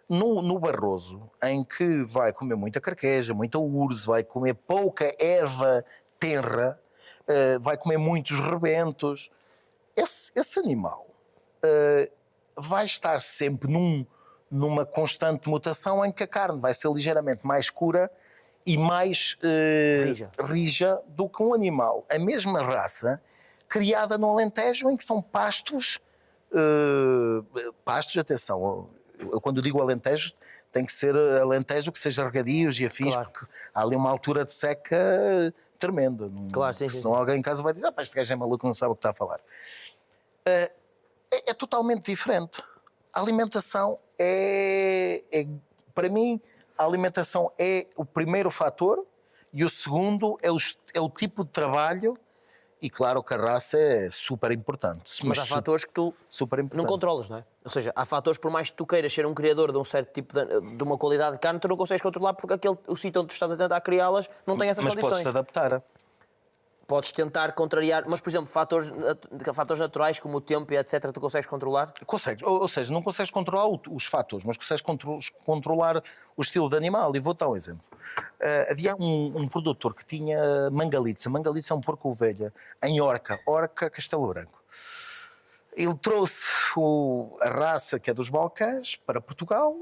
no Barroso, em que vai comer muita carqueja, muita urze, vai comer pouca erva tenra, vai comer muitos rebentos, esse animal vai estar sempre numa constante mutação em que a carne vai ser ligeiramente mais escura e mais rija do que um animal. A mesma raça, criada no Alentejo, em que são pastos, atenção, eu quando digo Alentejo, tem que ser Alentejo que seja regadios e afins, claro. Porque há ali uma altura de seca tremenda. Claro, sim, senão alguém em casa vai dizer, este gajo é maluco, não sabe o que está a falar. É totalmente diferente. A alimentação para mim, a alimentação é o primeiro fator e o segundo é o tipo de trabalho e claro que a raça é super importante. Mas há fatores que tu não controlas, não é? Ou seja, há fatores, por mais que tu queiras ser um criador de um certo tipo de uma qualidade de carne, tu não consegues controlar porque o sítio onde tu estás a tentar criá-las não tem essas condições. Mas podes-te adaptar. Podes tentar contrariar, mas, por exemplo, fatores naturais como o tempo e etc., tu consegues controlar? Consegues, ou seja, não consegues controlar os fatores, mas consegues controlar o estilo de animal. E vou dar um exemplo. Havia um produtor que tinha mangalitza. Mangalitza é um porco ovelha em Orca Castelo Branco. Ele trouxe a raça que é dos Balcãs para Portugal.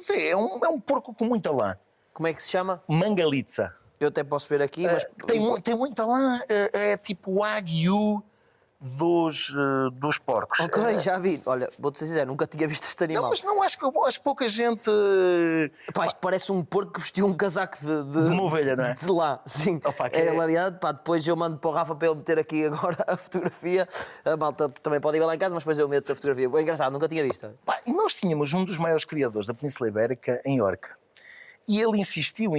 É um porco com muita lã. Como é que se chama? Mangalitza. Eu até posso ver aqui, mas... Tem muita lã, é tipo o Wagyu dos porcos. Ok, já vi. Olha, vou-te dizer, nunca tinha visto este animal. Não, mas não acho que pouca gente... Pá, isto parece um porco que vestiu um casaco de uma ovelha, não é? De lá, sim. Opa, é hilariante. Pá, depois eu mando para o Rafa para ele meter aqui agora a fotografia. A malta também pode ir lá em casa, mas depois eu meto a fotografia. Bem engraçado, nunca tinha visto. Pá, e nós tínhamos um dos maiores criadores da Península Ibérica em Orca. E ele insistiu,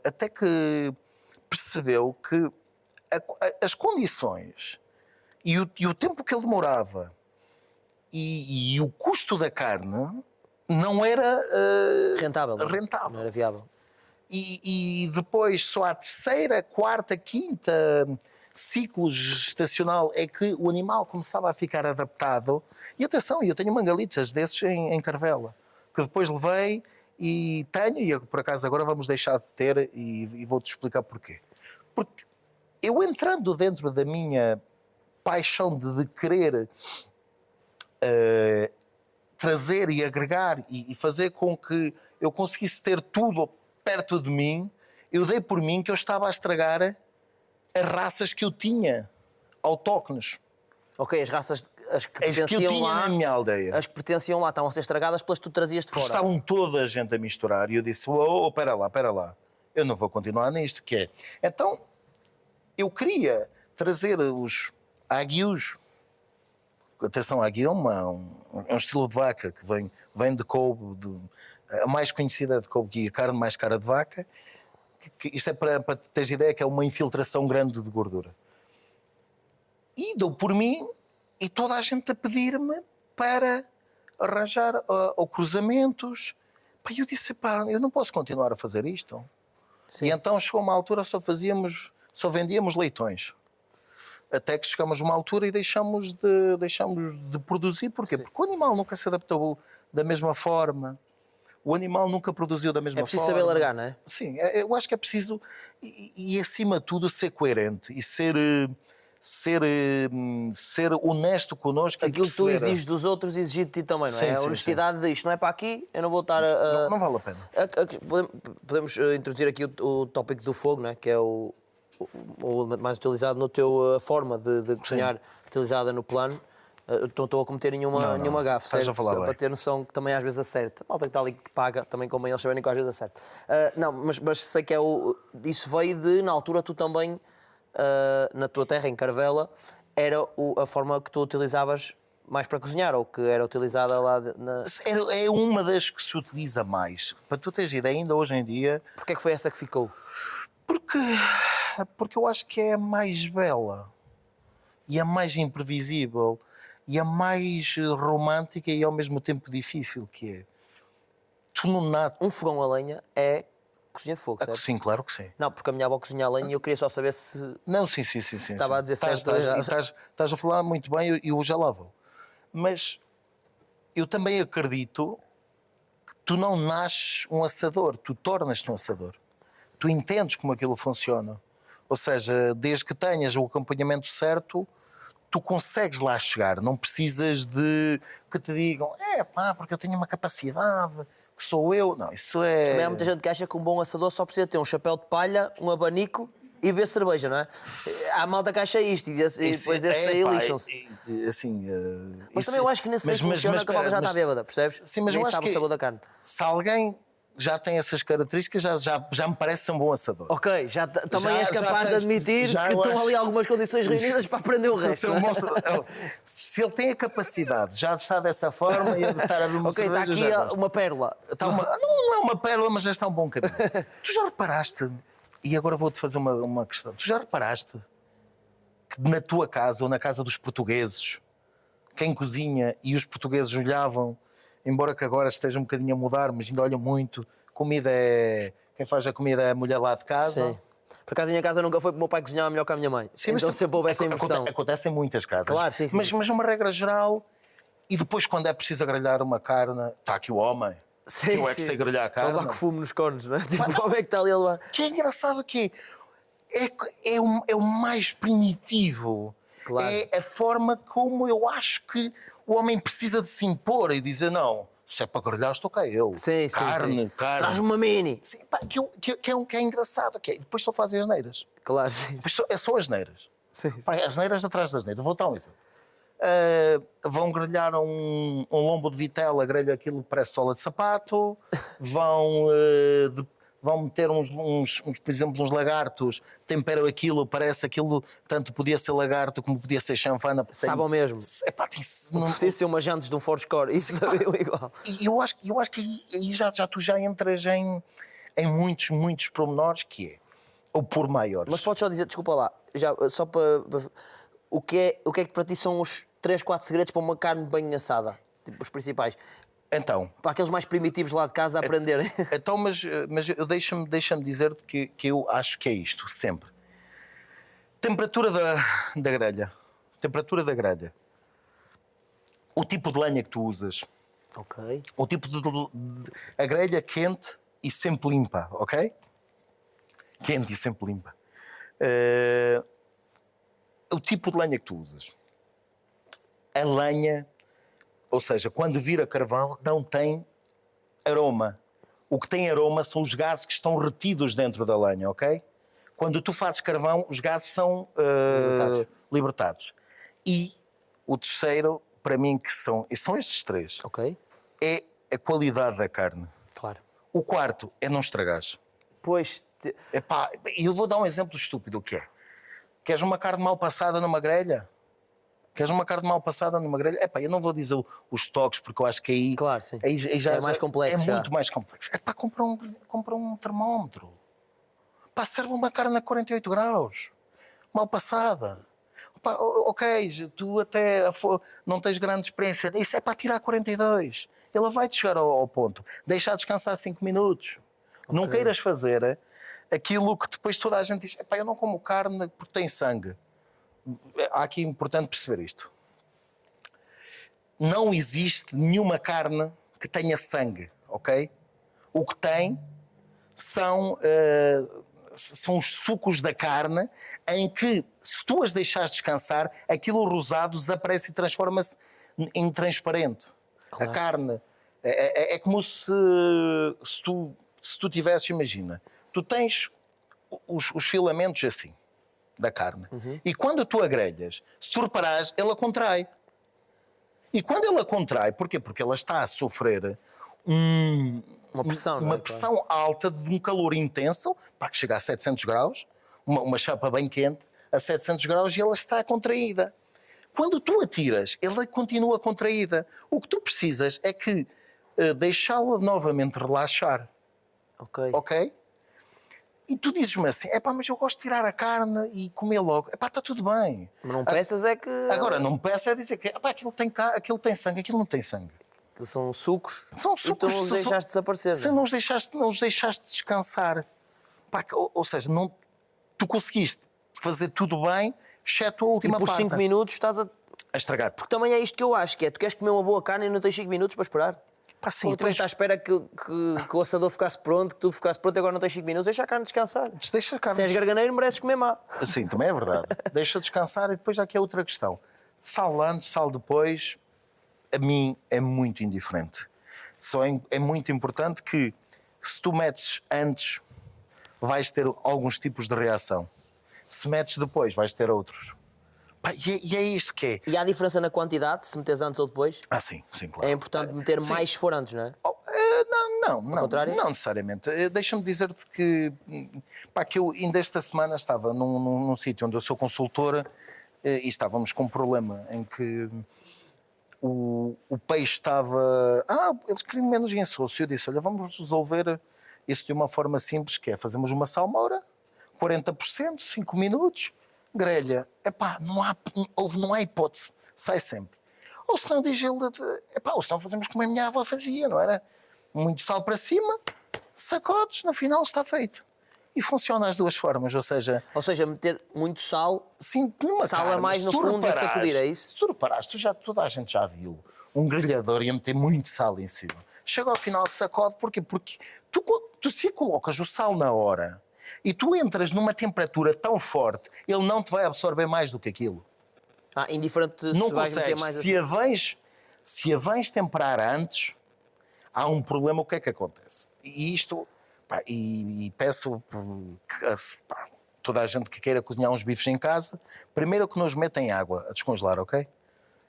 até que percebeu que as condições e o tempo que ele demorava e o custo da carne não era rentável. Não era viável. E depois só à terceira, quarta, quinta ciclo gestacional é que o animal começava a ficar adaptado. E atenção, eu tenho mangalitas desses em Carvela, que depois levei e por acaso agora vamos deixar de ter e vou-te explicar porquê. Porque eu entrando dentro da minha paixão de querer trazer e agregar e fazer com que eu conseguisse ter tudo perto de mim, eu dei por mim que eu estava a estragar as raças que eu tinha autóctones. Ok, as raças as que eu tinha lá, na minha aldeia. As que pertenciam lá estavam a ser estragadas pelas que tu trazias de fora. Estavam toda a gente a misturar e eu disse, espera lá, eu não vou continuar nisto, que é. Então, eu queria trazer os aguios. Atenção, aguio é um estilo de vaca que vem de couve, a mais conhecida de couve, que é a carne mais cara de vaca. Isto é para teres ideia que é uma infiltração grande de gordura. E dou por mim e toda a gente a pedir-me para arranjar ou cruzamentos Pá, eu disse, pá, eu não posso continuar a fazer isto. Sim. E então chegou uma altura, só vendíamos leitões. Até que chegamos a uma altura e deixamos de produzir. Porquê? Sim. Porque o animal nunca se adaptou da mesma forma. O animal nunca produziu da mesma É preciso forma. saber largar, não é? Sim, eu acho que é preciso, acima de tudo, ser coerente e ser honesto connosco. Aquilo e que tu perceber. exiges dos outros, exigir de ti também, não é? Sim, A sim, honestidade de isto não é para aqui, eu não vou estar Não, não vale a pena. Podemos introduzir aqui o tópico do fogo, não é? Que é o elemento mais utilizado no teu forma de cozinhar, utilizada no plano. Não estou a cometer nenhuma gafe, estás certo? a falar bem. Para ter noção que também às vezes acerta. Malta que está ali que paga, também convém eles saberem que às vezes acerta. Não, mas sei que isso veio de, na altura, tu também, na tua terra, em Carvela, era a forma que tu utilizavas mais para cozinhar, ou que era utilizada lá na... É uma das que se utiliza mais. Para tu teres ideia, ainda hoje em dia, Porquê é que foi essa que ficou? porque eu acho que é a mais bela e a mais imprevisível e a mais romântica e ao mesmo tempo difícil que é. Tu não nada. Um fogão a lenha é cozinha de fogo, certo? Sim, claro que sim. Não, porque a minha avó cozinha a lenha e eu queria só saber se Não, sim. estava a dizer certo ou errado. Estás a falar muito bem e eu já lá vou. Mas eu também acredito que tu não nasces um assador, tu tornas-te um assador. Tu entendes como aquilo funciona. Ou seja, desde que tenhas o acompanhamento certo, tu consegues lá chegar. Não precisas de que te digam, pá, porque eu tenho uma capacidade, que sou eu. Não, isso é... Também há muita gente que acha que um bom assador só precisa ter um chapéu de palha, um abanico e beber cerveja, não é? Há malta que acha isto e depois esse aí lixam-se. Assim, Mas também eu acho que nesse aí funciona que a malta já está bêbada, percebes? Sim, mas Nem eu acho sabe o que sabor da carne. se alguém já tem essas características, já me parece ser um bom assador. Ok, também és já capaz de tens- admitir já que eu estão acho- ali algumas condições reunidas para aprender o Se resto. eu não é? mostro- se ele tem a capacidade já de estar dessa forma e de estar a ver uma Ok, está cerveja, aqui já gosto. uma pérola. Não é uma pérola, mas já está um bom caminho. Tu já reparaste, e agora vou-te fazer uma questão, tu já reparaste que na tua casa ou na casa dos portugueses, quem cozinha e os portugueses olhavam, embora que agora esteja um bocadinho a mudar, mas ainda olham muito, quem faz a comida é a mulher lá de casa. Sim. Por acaso a minha casa nunca foi porque o meu pai cozinhava melhor que a minha mãe. Sim, mas Então sempre houve essa impressão. Acontece em muitas casas. Claro, sim. Mas uma regra geral, e depois quando é preciso grelhar uma carne, está aqui o homem, que eu é que sei grelhar a Ele carne. lá com fumo nos cornos, não é? Tipo, o homem é que está ali a levar. Que é engraçado que é o mais primitivo. Claro. É a forma como eu acho que o homem precisa de se impor e dizer não, se é para grelhar estou cá eu. Sim. Carne. Traz-me uma mini. Sim, pá, que é engraçado. Depois só fazem asneiras. Claro, sim. Depois é só asneiras. Sim. Pá, asneiras atrás das asneiras. Vou dar um exemplo. Vão grelhar um lombo de vitela, grelha aquilo que parece sola de sapato. Vão meter por exemplo, uns lagartos, temperam aquilo, parece aquilo, tanto podia ser lagarto como podia ser chanfana. Sabe ao mesmo. Epá, Não podia ser umas jantes de um Fourscore. Isso sabe igual. E eu acho que aí tu já entras em muitos pormenores que é ou por maiores. Mas podes só dizer, desculpa lá, já, só para. O que é que para ti são os 3, 4 segredos para uma carne bem assada? Tipo, os principais. Então, Para aqueles mais primitivos lá de casa a aprenderem. então mas deixa-me dizer-te que eu acho que é isto, sempre. Temperatura da grelha. Temperatura da grelha. O tipo de lenha que tu usas. Ok. O tipo a grelha quente e sempre limpa, ok? Quente e sempre limpa. O tipo de lenha que tu usas. A lenha, ou seja, quando vira carvão, não tem aroma. O que tem aroma são os gases que estão retidos dentro da lenha, ok? Quando tu fazes carvão, os gases são libertados. E o terceiro, para mim, que são estes três, Ok. é a qualidade da carne. Claro. O quarto é não estragares. Pois. Epá, eu vou dar um exemplo estúpido, o que é? Queres uma carne mal passada numa grelha? Queres uma carne mal passada numa grelha? Epá, eu não vou dizer os toques, porque eu acho que aí... Claro, sim. Aí já, É mais complexo É já. muito mais complexo. Epá, compra um termómetro. Pá, serve uma carne a 48 graus. Mal passada. Pá, ok, tu até não tens grande experiência nisso, é para tirar 42. Ele vai-te chegar ao ponto. Deixar descansar 5 minutos. Não queiras fazer aquilo que depois toda a gente diz, epá, eu não como carne porque tem sangue. Há aqui importante perceber isto. Não existe nenhuma carne que tenha sangue, ok? O que tem são os sucos da carne em que, se tu as deixares descansar, aquilo rosado desaparece e transforma-se em transparente. Claro. A carne é como se tu tivesses, imagina, tu tens os filamentos assim, da carne, e quando tu a grelhas, se tu reparares, ela contrai. E quando ela contrai, porquê? Porque ela está a sofrer uma pressão, uma pressão alta de um calor intenso, para que chega a 700 graus, uma chapa bem quente, a 700 graus, e ela está contraída. Quando tu a tiras, ela continua contraída. O que tu precisas é que deixá-la novamente relaxar. Ok? E tu dizes-me assim, mas eu gosto de tirar a carne e comer logo. Está tudo bem. Mas não peças é que... Agora, não me peças é dizer que aquilo tem sangue, aquilo não tem sangue. São sucos. São sucos. E tu não os deixaste desaparecer. Se não os deixaste descansar. Ou seja, tu conseguiste fazer tudo bem, exceto a última parte. E por 5 minutos estás a estragar. Porque também é isto que eu acho, que é, tu queres comer uma boa carne e não tens 5 minutos para esperar. Sim, tu estás à espera que o assador ficasse pronto, que tudo ficasse pronto e agora não tens 5 minutos, deixa a carne descansar. Deixa a carne. Se és garganeiro, mereces comer má. Sim, também é verdade. Deixa descansar e depois já aqui é outra questão. Sal antes, sal depois, a mim é muito indiferente. Só é muito importante que, se tu metes antes, vais ter alguns tipos de reação. Se metes depois, vais ter outros. E é isto que é. E há diferença na quantidade, se metes antes ou depois? Sim, claro. É importante meter mais se for antes, não é? Não necessariamente. Deixa-me dizer-te que eu ainda esta semana estava num sítio onde eu sou consultora e estávamos com um problema em que o peixe estava... eles queriam menos insosso. Eu disse, olha, vamos resolver isso de uma forma simples, que é fazemos uma salmoura, 40%, 5 minutos, grelha. Não há hipótese, sai sempre. Ou senão diz ele, ou senão fazemos como a minha avó fazia, não era? Muito sal para cima, sacodes, no final está feito. E funciona as duas formas, ou seja, meter muito sal, sim, numa sal carne, a mais no fundo e sacudir, é isso? Se tu reparares, toda a gente já viu um grelhador e a meter muito sal em cima. Chega ao final de sacode, porquê? Porque tu se colocas o sal na hora e tu entras numa temperatura tão forte, ele não te vai absorver mais do que aquilo. Indiferente não se vais meter consegues. mais Se a vens temperar antes, há um problema. O que é que acontece? E isto, e peço que toda a gente que queira cozinhar uns bifes em casa, primeiro que nos metem água a descongelar, ok?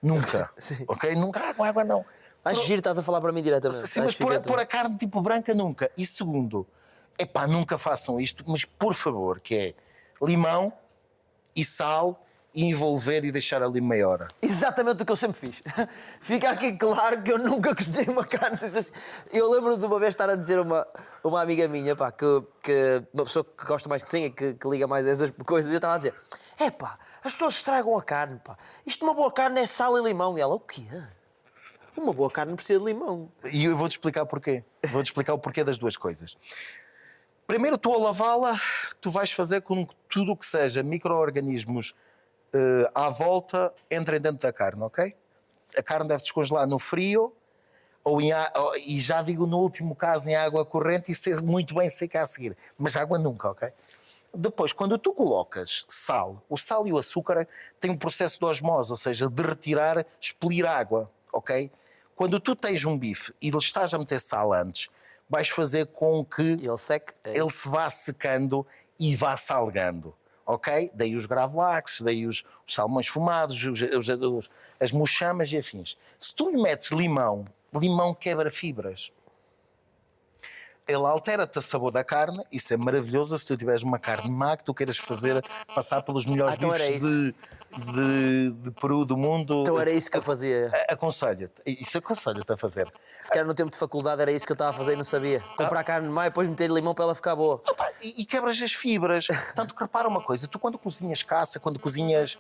Nunca. Ok? Nunca água não. Acho giro, estás a falar para mim diretamente. Sim, mas pôr a carne tipo branca nunca. E segundo, nunca façam isto, mas por favor, que é limão e sal, e envolver e deixar ali meia hora. Exatamente o que eu sempre fiz. Fica aqui claro que eu nunca cozinhei uma carne sem ser assim. Eu lembro de uma vez estar a dizer a uma amiga minha, que uma pessoa que gosta mais de cozinha, que liga mais a essas coisas, e eu estava a dizer, as pessoas estragam a carne, Isto de uma boa carne é sal e limão. E ela, o quê? Uma boa carne não precisa de limão. E eu vou-te explicar porquê. Vou-te explicar o porquê das duas coisas. Primeiro, tu a lavá-la, tu vais fazer com que tudo o que seja micro-organismos à volta entrem dentro da carne, ok? A carne deve descongelar no frio, e já digo no último caso em água corrente, e ser muito bem seca a seguir. Mas água nunca, ok? Depois, quando tu colocas sal, o sal e o açúcar têm um processo de osmose, ou seja, de retirar, expelir água, ok? Quando tu tens um bife e lhe estás a meter sal antes, vais fazer com que ele se vá secando e vá salgando. Ok? Daí os gravlax, daí os salmões fumados, as mochamas e afins. Se tu lhe metes limão quebra fibras. Ele altera-te o sabor da carne, isso é maravilhoso se tu tiveres uma carne má que tu queiras fazer passar pelos melhores bifes de Peru, do mundo. Então era isso que eu fazia. Aconselho-te, isso aconselho-te a fazer. Se calhar no tempo de faculdade era isso que eu estava a fazer e não sabia. Comprar carne de maio e depois meter limão para ela ficar boa. Opa, e quebras as fibras. Tanto que repara uma coisa, tu quando cozinhas caça, quando cozinhas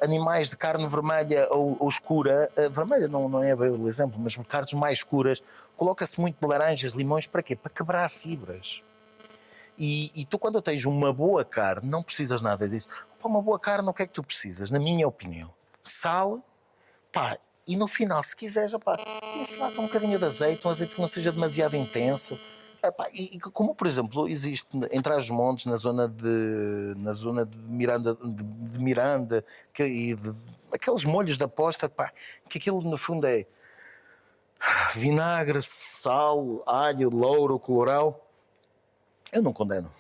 animais de carne vermelha ou escura, vermelha não é bem o exemplo, mas carnes mais escuras, coloca-se muito de laranjas, limões, para quê? Para quebrar fibras. E tu quando tens uma boa carne, não precisas nada disso. Para uma boa carne, o que é que tu precisas? Na minha opinião, sal, pá, e no final, se quiseres, pá, isso lá com um bocadinho de azeite, um azeite que não seja demasiado intenso. Epá, e como, por exemplo, existe em Trás-os-Montes, na zona de Miranda aqueles molhos de aposta, pá, que aquilo no fundo é vinagre, sal, alho, louro, colorau. Eu não condeno.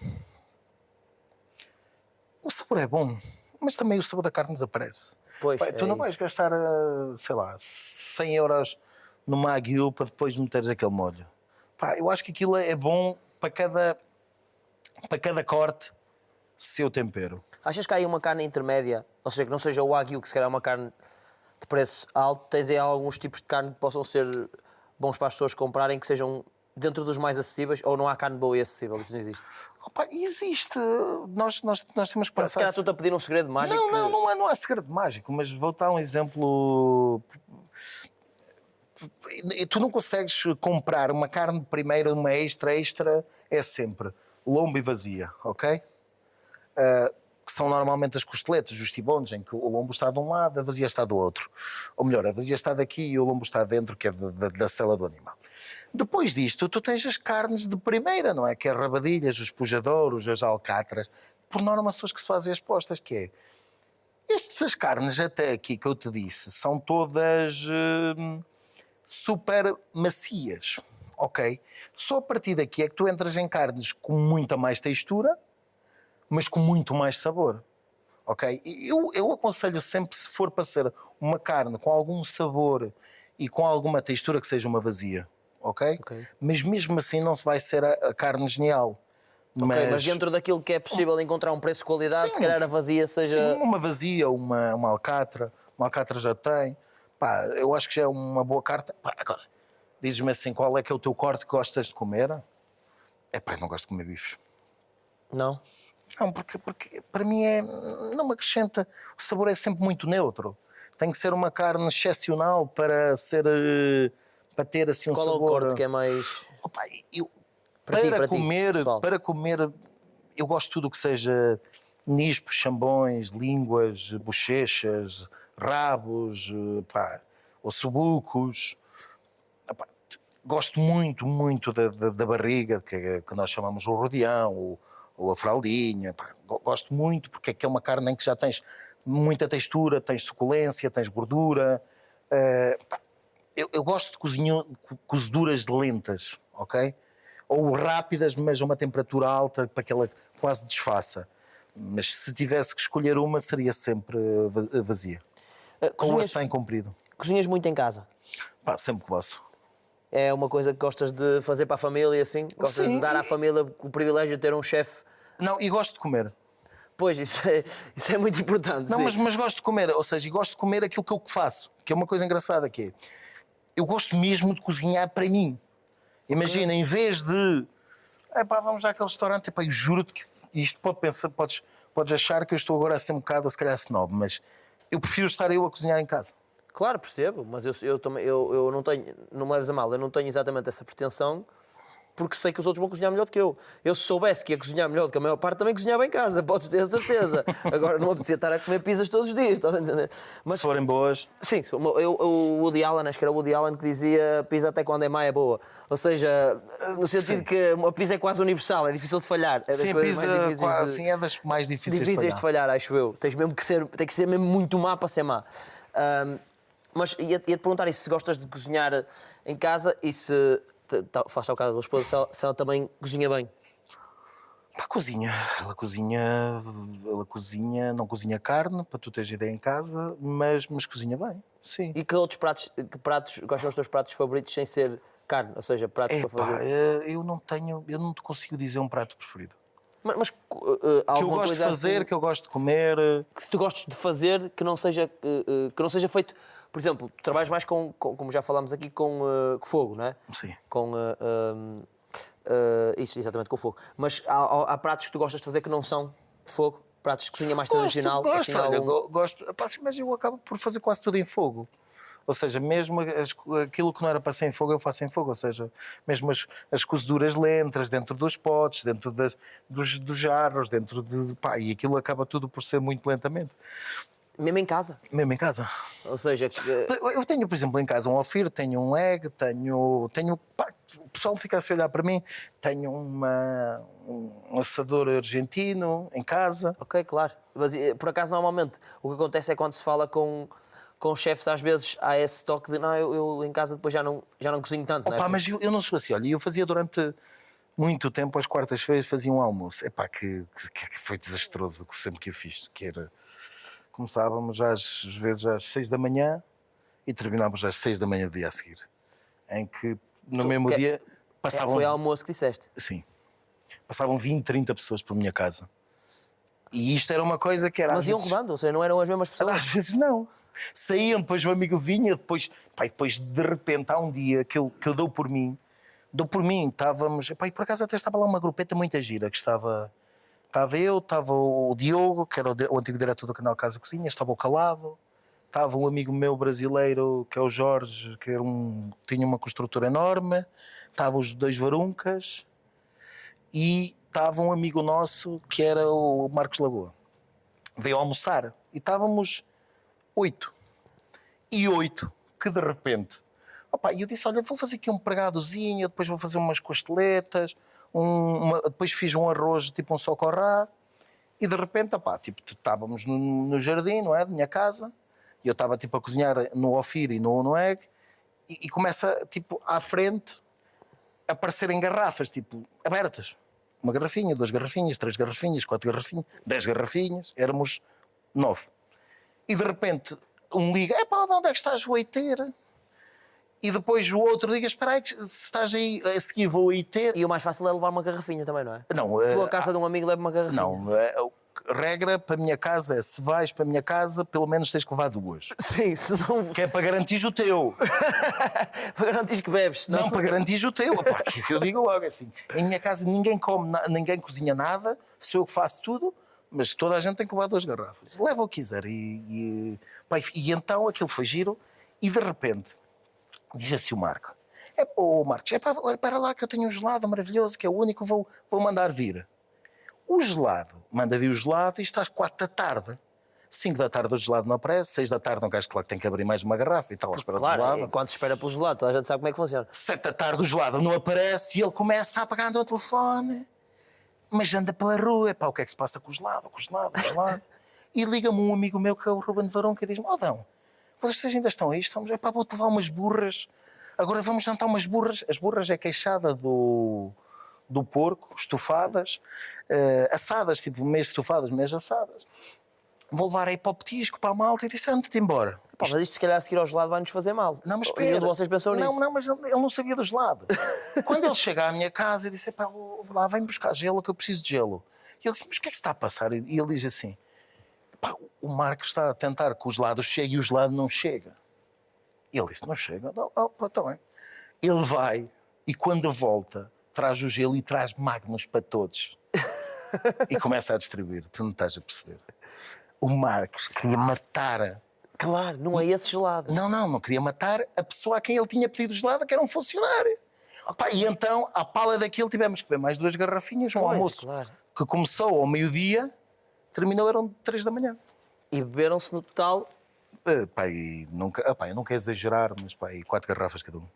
O sabor é bom, mas também o sabor da carne desaparece. Pois, Pá, tu não vais gastar, sei lá, 100 euros numa aguil para depois meteres aquele molho. Pá, eu acho que aquilo é bom para cada corte, seu tempero. Achas que há aí uma carne intermédia? Ou seja, que não seja o Wagyu, que se calhar é uma carne de preço alto. Tens aí alguns tipos de carne que possam ser bons para as pessoas comprarem, que sejam dentro dos mais acessíveis? Ou não há carne boa e acessível? Isso não existe. Opa, existe. Nós temos que Se pensar. calhar estou-te a pedir um segredo mágico. Não há segredo mágico, mas vou dar um exemplo. Tu não consegues comprar uma carne de primeira, uma extra, é sempre lombo e vazia, ok? Que são normalmente as costeletas, os tibones, em que o lombo está de um lado, a vazia está do outro. Ou melhor, a vazia está daqui e o lombo está dentro, que é da cela do animal. Depois disto, tu tens as carnes de primeira, não é? Que é rabadilhas, os pujadouros, as alcatras. Por norma, são as que se fazem as postas, que é... Estas carnes até aqui que eu te disse, são todas super macias, ok? Só a partir daqui é que tu entras em carnes com muita mais textura, mas com muito mais sabor, ok? Eu aconselho sempre, se for para ser uma carne com algum sabor e com alguma textura, que seja uma vazia, ok? Mas mesmo assim não se vai ser a carne genial. Mas dentro daquilo que é possível encontrar um preço de qualidade, Sim, se calhar a vazia seja... Sim, uma vazia, uma alcatra. Uma alcatra já tem. Pá, eu acho que já é uma boa carta. Pá, agora, dizes-me assim, qual é que é o teu corte que gostas de comer? É pá, eu não gosto de comer bifes. Não? Não, porque para mim não me acrescenta. O sabor é sempre muito neutro. Tem que ser uma carne excepcional para ser, para ter assim um Qual sabor. é o corte que é mais... Opa, eu, Para ti, para comer, eu gosto de tudo o que seja nispos, chambões, línguas, bochechas, rabos, pá, ossobucos. Epá, gosto muito da barriga, que nós chamamos o rodeão, ou a fraldinha. Pá, gosto muito, porque é uma carne em que já tens muita textura, tens suculência, tens gordura. Pá, eu gosto de cozeduras lentas, ok? Ou rápidas, mas a uma temperatura alta para que ela quase desfaça. Mas se tivesse que escolher uma, seria sempre a vazia. Com a sem comprido. Cozinhas muito em casa? Pá, sempre que posso. É uma coisa que gostas de fazer para a família, assim? Gostas de dar à família o privilégio de ter um chefe? Não, e gosto de comer. Pois, isso é muito importante. Não, sim. mas gosto de comer, ou seja, gosto de comer aquilo que eu faço, que é uma coisa engraçada, que é, eu gosto mesmo de cozinhar para mim. Imagina, em vez de pá, vamos já àquele restaurante, epá, eu juro-te que isto podes achar que eu estou agora a ser um bocado, se calhar, snob, mas eu prefiro estar eu a cozinhar em casa. Claro, percebo, mas eu também eu não tenho, não me leves a mal, eu não tenho exatamente essa pretensão, porque sei que os outros vão cozinhar melhor do que eu. Eu, se soubesse que ia cozinhar melhor do que a maior parte, também cozinhava em casa, podes ter a certeza. Agora não apetecia estar a comer pizzas todos os dias, estás a entender? Mas, se forem boas. sim, o Woody Allen, acho que era o Woody Allen que dizia pizza até quando é má é boa. Ou seja, no sentido que uma pizza é quase universal, é difícil de falhar. É Sim, pizza é das mais difíceis de falhar, acho eu. Tem que ser mesmo muito má para ser má. Mas ia-te perguntar isso, se gostas de cozinhar em casa e se falaste ao caso da tua esposa, se ela também cozinha bem. Pá, cozinha. Ela cozinha, não cozinha carne, para tu teres ideia em casa, mas cozinha bem, sim. E que outros pratos, quais são os teus pratos favoritos sem ser carne? Ou seja, pratos para fazer... Eu não te consigo dizer um prato preferido. Há Que eu alguma gosto de coisa fazer, assim que eu gosto de comer. que se tu gostes de fazer que não seja feito, por exemplo, tu trabalhas mais como já falámos aqui, com fogo, não é? Sim. Com isso, exatamente, com fogo. Mas há pratos que tu gostas de fazer que não são de fogo? Pratos de cozinha mais tradicional? Gosto, Assim, olha, algum... gosto. Pá, sim, mas eu acabo por fazer quase tudo em fogo. Ou seja, mesmo aquilo que não era para ser em fogo, eu faço em fogo. Ou seja, mesmo as cozeduras lentas, dentro dos potes, dentro dos jarros, dentro de. Pá, e aquilo acaba tudo por ser muito lentamente. Mesmo em casa? Mesmo em casa. Ou seja, Eu tenho, por exemplo, em casa um Ofir, tenho um egg, pá, o pessoal fica a se olhar para mim, tenho um assador argentino em casa. ok, claro. Mas, por acaso, normalmente, o que acontece é quando se fala com chefes, às vezes há esse toque de não, eu em casa depois já não cozinho tanto, não é? Opa, mas eu não sou assim, olha, eu fazia durante muito tempo, às quartas-feiras, fazia um almoço. Epá, que foi desastroso, que sempre que eu fiz, que era... Começávamos às vezes às 6 da manhã e terminávamos às 6 da manhã do dia a seguir. Em que no mesmo dia passavam... Foi almoço que disseste. Sim. Passavam 20, 30 pessoas por minha casa. E isto era uma coisa que era... Mas às iam vezes... rodando, ou seja, não eram as mesmas pessoas. Às vezes não. Saíam, depois o amigo vinha, depois... Pá, e depois de repente há um dia que eu dou por mim, estávamos... Pá, e por acaso até estava lá uma grupeta muito gira, que estava... Estava eu, estava o Diogo, que era o antigo diretor do canal Casa Cozinha, estava o Calado, estava um amigo meu brasileiro, que é o Jorge, que tinha uma construtora enorme, estavam os dois Varuncas e estava um amigo nosso, que era o Marcos Lagoa. Veio almoçar e estávamos 8. E 8, que de repente... Opa, eu disse, olha, vou fazer aqui um pregadozinho, depois vou fazer umas costeletas, depois fiz um arroz, tipo um socorrá, e de repente, opá, tipo, estávamos no jardim, não é, da minha casa, e eu estava tipo a cozinhar no Ofir e no egg, e começa, tipo, à frente, a aparecerem garrafas, tipo, abertas. Uma garrafinha, 2 garrafinhas, 3 garrafinhas, 4 garrafinhas, 10 garrafinhas, éramos 9. E de repente, um liga, epá, de onde é que estás, vou aí ter? E depois o outro diga, espera aí, se estás aí a seguir vou aí ter. E o mais fácil é levar uma garrafinha também, não é? Não, Se vou à casa de um amigo, leva uma garrafinha. não, regra para a minha casa é, se vais para a minha casa, pelo menos tens que levar 2. Sim, se não... Que é para garantir o teu. para garantir que bebes. Não, para garantir o teu. Opá, que eu digo logo assim, em minha casa ninguém come, ninguém cozinha nada, sou eu que faço tudo, mas toda a gente tem que levar 2 garrafas. Leva o que quiser. E então aquilo foi giro e de repente... Diz assim o Marco. Marcos, para lá que eu tenho um gelado maravilhoso, que é o único que vou mandar vir. O gelado, manda vir o gelado e está às 4 da tarde. 5 da tarde o gelado não aparece, 6 da tarde um gajo claro que tem que abrir mais uma garrafa e tal, à espera do gelado. Enquanto espera pelo gelado, toda a gente sabe como é que funciona. 7 da tarde o gelado não aparece e ele começa a apagar no telefone. Mas anda pela rua, o que é que se passa com o gelado, E liga-me um amigo meu que é o Ruben Varão, que diz-me, Dão, vocês ainda estão aí? Estamos, vou-te levar umas burras. Agora vamos jantar umas burras. As burras é queixada do porco, estufadas, assadas, tipo mês estufadas, mês assadas. Vou levar aí para o petisco, para a malta, e disse, ante-te embora. Mas isto se calhar a seguir ao gelado vai-nos fazer mal. Não, mas E espera. nenhum de vocês pensou nisso. Não, mas ele não sabia do gelado. Quando ele chega à minha casa, eu disse, lá, vem buscar gelo, que eu preciso de gelo. E ele disse, mas o que é que se está a passar? E ele diz assim, o Marco está a tentar que o gelado chegue e o gelado não chega. E ele disse, não chega. Está bem. Ele vai e quando volta, traz o gelo e traz Magnus para todos. E começa a distribuir. Tu não estás a perceber. O Marcos queria matar... Claro, não é esse gelado. Não queria matar a pessoa a quem ele tinha pedido gelado, que era um funcionário. E então, à pala daquilo, tivemos que beber mais 2 garrafinhas, um almoço claro. que começou ao meio-dia, terminou, eram 3 da manhã. E beberam-se no total... Eu não quero exagerar, mas 4 garrafas cada um.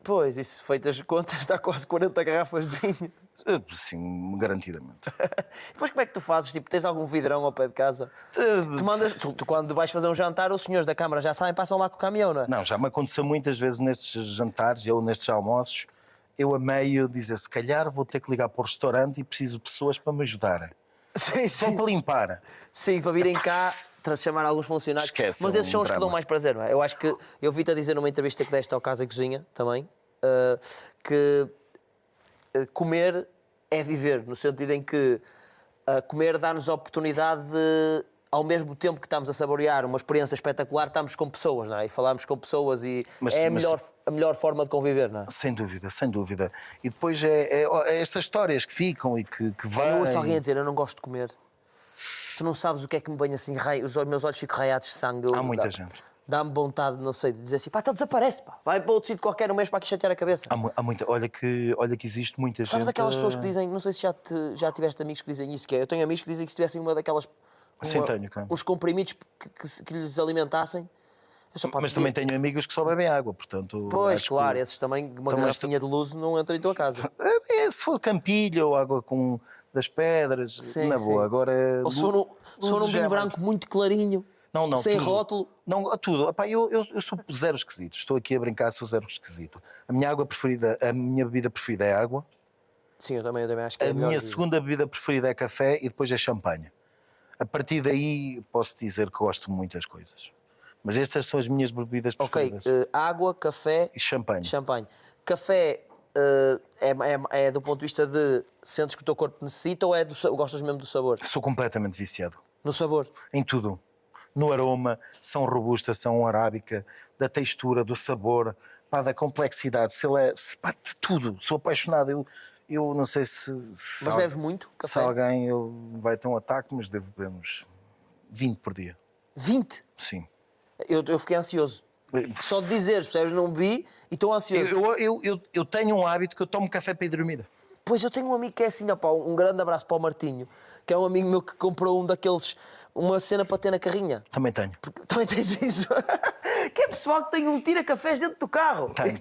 Pois, isso feitas as contas, está quase 40 garrafas de vinho. Sim, garantidamente. Depois como é que tu fazes? Tipo, tens algum vidrão ao pé de casa? Tu quando vais fazer um jantar, os senhores da Câmara já sabem, passam lá com o caminhão, não é? Não, já me aconteceu muitas vezes nestes jantares ou nestes almoços, eu a meio dizer, se calhar vou ter que ligar para o restaurante e preciso de pessoas para me ajudarem. Sim, Só para limpar. Sim, para virem cá, chamar alguns funcionários. Esquece, mas esses são os que drama. dão mais prazer, não é? Eu acho que eu vi-te a dizer numa entrevista que deste ao Casa e Cozinha também, que comer é viver, no sentido em que comer dá-nos a oportunidade de, ao mesmo tempo que estamos a saborear uma experiência espetacular, estamos com pessoas, não é? E falamos com pessoas e é a melhor forma de conviver, não é? Sem dúvida, sem dúvida. E depois é estas histórias que ficam e que vêm. Eu ouço alguém a dizer, eu não gosto de comer. Tu não sabes o que é que me banha assim, os meus olhos ficam raiados de sangue. Há muita gente. Dá-me vontade, não sei, de dizer assim, pá, então desaparece, pá. Vai para outro sítio qualquer um mês para aqui chatear a cabeça. Há muita, olha que existe muita gente. Sabes aquelas pessoas que dizem, não sei se já tiveste amigos que dizem isso, que é, eu tenho amigos que dizem que se tivessem uma daquelas... Sim, tenho, claro. Uns comprimidos que lhes alimentassem... Eu só, pá, Mas também tenho amigos que só bebem água, portanto... Pois, acho claro, que... esses também, uma garrafinha de luz não entra em tua casa. Se for campilha ou água das pedras, Sim, na boa. sim. Agora... Ou se for num vinho branco muito clarinho, Não, sem tudo. rótulo... Não, tudo. Epá, eu sou zero esquisito. Estou aqui a brincar, sou zero esquisito. A minha bebida preferida é água. Sim, eu também acho que é A melhor minha vida. segunda bebida preferida é café e depois é champanhe. A partir daí posso dizer que gosto de muitas coisas. Mas estas são as minhas bebidas Ok, preferidas. água, café... E champanhe. Champanhe. Café é do ponto de vista de sentes que o teu corpo necessita ou gostas mesmo do sabor? Sou completamente viciado. No sabor? Em tudo. No aroma, são robusta, são arábica, da textura, do sabor, pá, da complexidade, pá, de tudo. Sou apaixonado. Eu não sei se Mas bebes muito se café? alguém vai ter um ataque, mas devo beber uns 20 por dia. 20? Sim. Eu fiquei ansioso. Só de dizer, percebes? Não bebi e estou ansioso. Eu tenho um hábito que eu tomo café para ir dormir. Pois eu tenho um amigo que é assim, opá, um grande abraço para o Martinho, que é um amigo meu que comprou um daqueles, uma cena para ter na carrinha. Também tenho. Também tens isso? Que é pessoal que tem um tira-cafés dentro do carro. Tenho.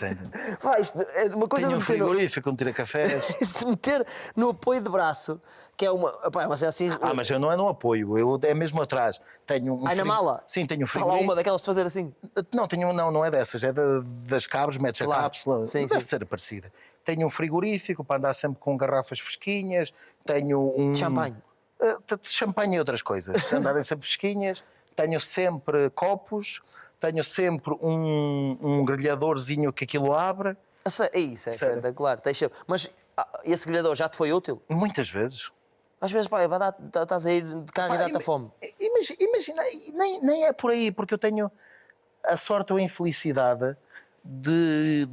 Vai, isto é uma coisa Tenho um de meter frigorífico onde tira cafés. de meter no apoio de braço, que é uma cena assim... Mas eu não é no apoio, é mesmo atrás. Tenho um na mala? Sim, tenho um Está lá frigorífico. uma daquelas de fazer assim? Não é dessas, é das cabos, metes Claro. a cápsula, Sim, deve sim. ser parecida. Tenho um frigorífico para andar sempre com garrafas fresquinhas, tenho um... Champanhe? De champanhe e outras coisas, se andarem sempre fresquinhas, tenho sempre copos, tenho sempre um grelhadorzinho que aquilo abre, É isso, é Sério. espetacular. Mas esse grelhador já te foi útil? muitas vezes. Às vezes, pá, estás a ir de carro e dá-te a fome. Imagina, nem é por aí, porque eu tenho a sorte ou a infelicidade de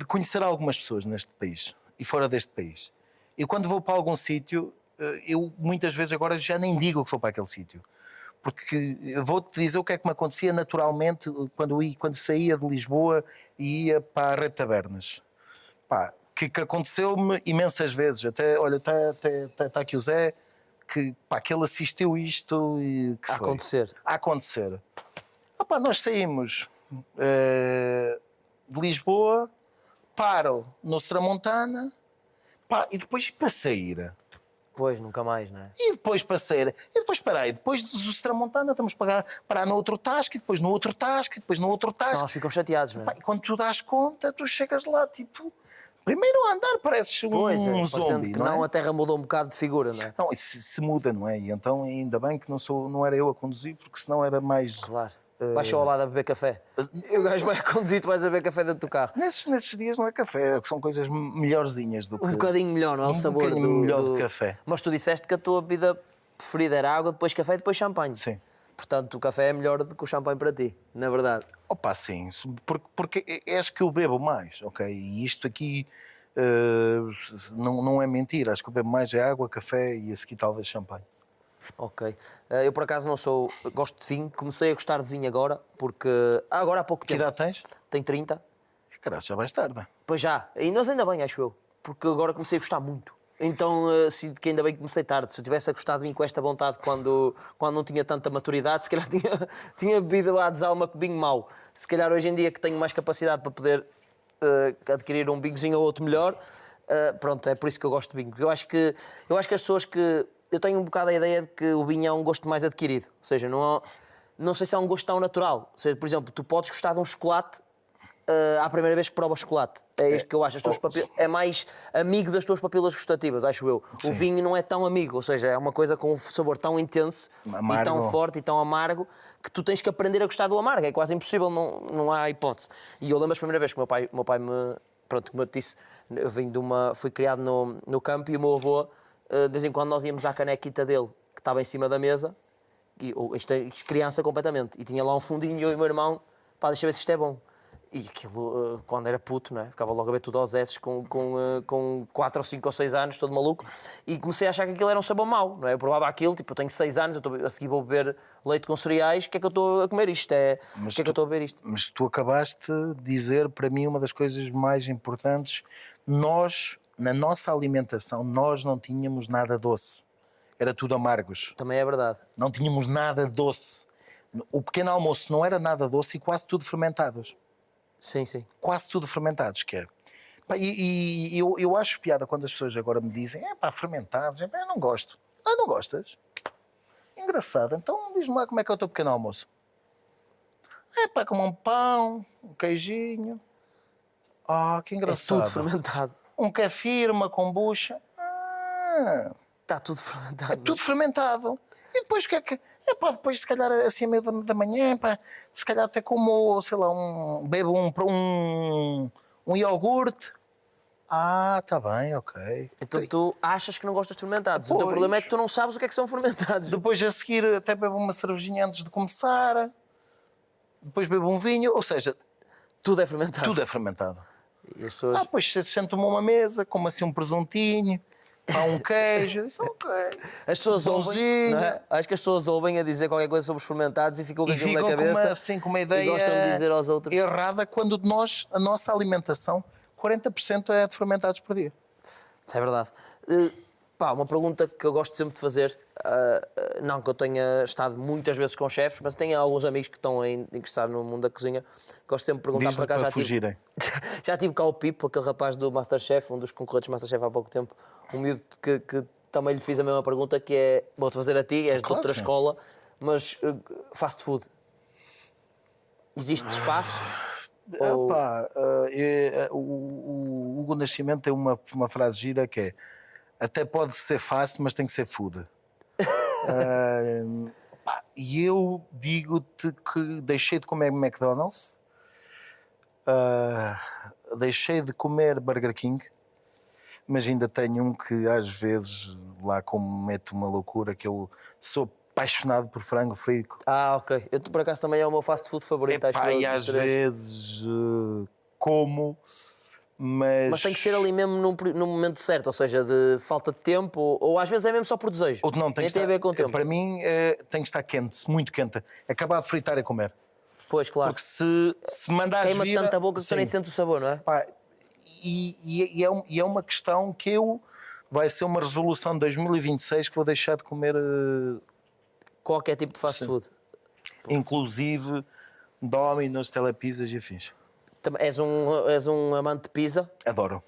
conhecer algumas pessoas neste país e fora deste país. E quando vou para algum sítio, eu muitas vezes agora já nem digo que vou para aquele sítio. Porque eu vou-te dizer o que é que me acontecia naturalmente quando saía de Lisboa e ia para a Rede de Tabernas. Pá, que aconteceu-me imensas vezes. Até, olha, está aqui o Zé, que ele assistiu isto e que A foi. acontecer. A acontecer. Pá, nós saímos de Lisboa, paro no Tramontana, pá, e depois para sair. Pois, nunca mais, não é? E depois para sair. E depois parei. Depois do Tramontana estamos a parar no outro tasco, e depois no outro tasco, e depois no outro Senão tasco. eles ficam chateados, não Pá, é? e quando tu dás conta, tu chegas lá, tipo... Primeiro a andar pareces Pois, um parecendo zombie, que não é? a Terra mudou um bocado de figura, não é? Não, isso se muda, não é? E então ainda bem que não era eu a conduzir, porque senão era mais... Claro. Vais só ao lado a beber café. E o gajo vai a conduzir, tu vais a beber café dentro do carro. Nesses dias não é café, que são coisas melhorzinhas do que... Um bocadinho melhor, não é? O sabor bocadinho melhor do de café. Mas tu disseste que a tua bebida preferida era água, depois café e depois champanhe. Sim. Portanto, o café é melhor do que o champanhe para ti, na verdade. Opa, sim, porque acho que eu bebo mais, ok? E isto aqui não é mentira, acho que eu bebo mais é água, café e a seguir talvez champanhe. Ok. Eu por acaso não sou. Gosto de vinho, comecei a gostar de vinho agora, porque. Agora há pouco Que tempo. idade tens? Tenho 30. Caralho, já vais tarde. Pois já. Mas ainda bem, acho eu. Porque agora comecei a gostar muito. Então sinto que ainda bem que comecei tarde. Se eu tivesse a gostar de vinho com esta vontade quando não tinha tanta maturidade, se calhar tinha bebido a desalma com vinho mau. Se calhar hoje em dia que tenho mais capacidade para poder adquirir um vinhozinho ou outro melhor, pronto, é por isso que eu gosto de vinho. Eu acho que as pessoas que... Eu tenho um bocado a ideia de que o vinho é um gosto mais adquirido. Ou seja, não sei se é um gosto tão natural. Ou seja, por exemplo, tu podes gostar de um chocolate à primeira vez que provas chocolate. É isto que eu acho. É mais amigo das tuas papilas gustativas, acho eu. Sim. O vinho não é tão amigo. Ou seja, é uma coisa com um sabor tão intenso Amargo. e tão forte e tão amargo que tu tens que aprender a gostar do amargo. É quase impossível, não há hipótese. E eu lembro a primeira vez que o meu pai me... Pronto, como eu te disse, fui criado no campo e o meu avô de vez em quando nós íamos à canequita dele, que estava em cima da mesa, e isto é criança completamente, e tinha lá um fundinho, eu e o meu irmão, pá, deixa eu ver se isto é bom. E aquilo, quando era puto, não é? Ficava logo a ver tudo aos S com 4 ou 5 ou 6 anos, todo maluco, e comecei a achar que aquilo era um sabor mau, não é? Eu provava aquilo, tipo, eu tenho 6 anos, a seguir vou beber leite com cereais, o que é que eu estou a comer isto? O que é que eu estou a beber isto? Mas tu acabaste de dizer, para mim, uma das coisas mais importantes. Nós, na nossa alimentação, nós não tínhamos nada doce. Era tudo amargos. Também é verdade. Não tínhamos nada doce. O pequeno almoço não era nada doce e quase tudo fermentados. Sim, sim. Quase tudo fermentados, quer. E eu acho piada quando as pessoas agora me dizem fermentados, eu não gosto. Ah, não gostas? Engraçado. Então diz-me lá como é que é o teu pequeno almoço. Como um pão, um queijinho. Que É engraçado. tudo fermentado. Um kefir, uma kombucha. Está tudo fermentado. É tudo fermentado. E depois o que é que... depois se calhar assim a meio da manhã, se calhar até como, sei lá, bebo um iogurte. Está bem, ok. Então tu achas que não gostas de fermentados. O teu problema é que tu não sabes o que é que são fermentados. Depois a seguir até bebo uma cervejinha antes de começar. Depois bebo um vinho. Ou seja, Tudo é fermentado. tudo é fermentado. E as pessoas... Depois sento-me a uma mesa, como assim um presuntinho, um queijo. Isso ok. As pessoas ouvem, Bonzinho. não é? Acho que as pessoas ouvem a dizer qualquer coisa sobre os fermentados e ficam com E aquilo na ficam cabeça. com uma ideia e gostam de dizer aos outros. errada quando a nossa alimentação, 40% é de fermentados por dia. Isso é verdade. Uma pergunta que eu gosto sempre de fazer, não que eu tenha estado muitas vezes com chefes, mas tenho alguns amigos que estão a ingressar no mundo da cozinha, gosto sempre de perguntar Diz-lhe para fugirem. Já tive cá o Pipo, aquele rapaz do Masterchef, um dos concorrentes do Masterchef há pouco tempo, um miúdo que também lhe fiz a mesma pergunta, que é, vou-te fazer a ti, és de outra escola, mas fast food. Existe espaço? O Hugo Nascimento tem uma frase gira que é: até pode ser fácil, mas tem que ser food. E eu digo-te que deixei de comer McDonald's, deixei de comer Burger King, mas ainda tenho um que às vezes lá comete uma loucura, que eu sou apaixonado por frango frito. Ok. Eu, por acaso, também é o meu fast food favorito. E às vezes como, mas tem que ser ali mesmo no momento certo, ou seja, de falta de tempo, ou às vezes é mesmo só por desejo. Ou não, tem a ver com o tempo. Para mim tem que estar quente, muito quente. Acabar de fritar e comer. Pois, claro. Porque se mandares queima vir... tanta boca que tu nem sentes o sabor, não é? E é uma questão que vai ser uma resolução de 2026 que vou deixar de comer... qualquer tipo de fast food. Inclusive Domino's, Telepizzas e afins. És um amante de pizza? Adoro.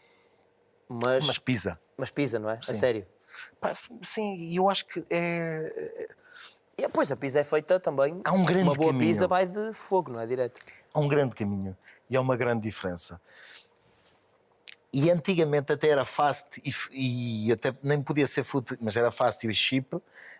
Mas pizza. Mas pizza, não é? Sim. A sério? Sim, eu acho que Pois, a pizza é feita também... Há um grande Uma boa caminho. pizza vai de fogo, não é? Direto. Há um grande caminho. E há uma grande diferença. E antigamente até era fast e até nem podia ser food, mas era fast e cheap.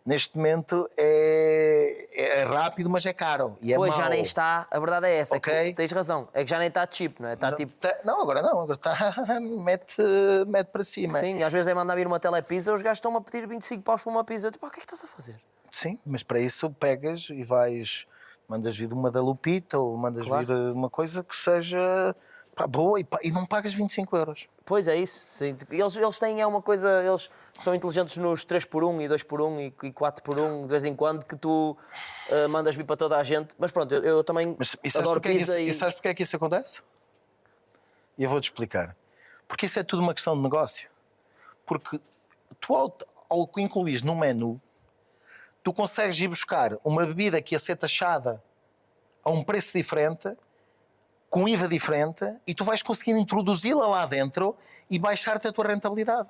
Neste momento é rápido, mas é caro. E Pois mau. já nem está, a verdade é essa, Ok. é que tens razão, é que já nem está cheap, não é? Está tipo... Não, agora está mete para cima. Sim, às vezes é mandar vir uma telepizza, os gajos estão-me a pedir 25 paus por uma pizza. Tipo, o que é que estás a fazer? Sim, mas para isso pegas e mandas vir uma da Lupita ou mandas vir uma coisa que seja boa e não pagas 25 euros. Pois é isso, sim. Eles têm uma coisa, eles são inteligentes nos 3x1 e 2x1 e 4x1 de vez em quando, que tu mandas vir para toda a gente. Mas pronto, eu também adoro pizza e sabes porque é que isso acontece? E eu vou-te explicar. Porque isso é tudo uma questão de negócio. Porque tu ao incluís no menu, tu consegues ir buscar uma bebida que ia ser taxada a um preço diferente, com IVA diferente, e tu vais conseguir introduzi-la lá dentro e baixar-te a tua rentabilidade.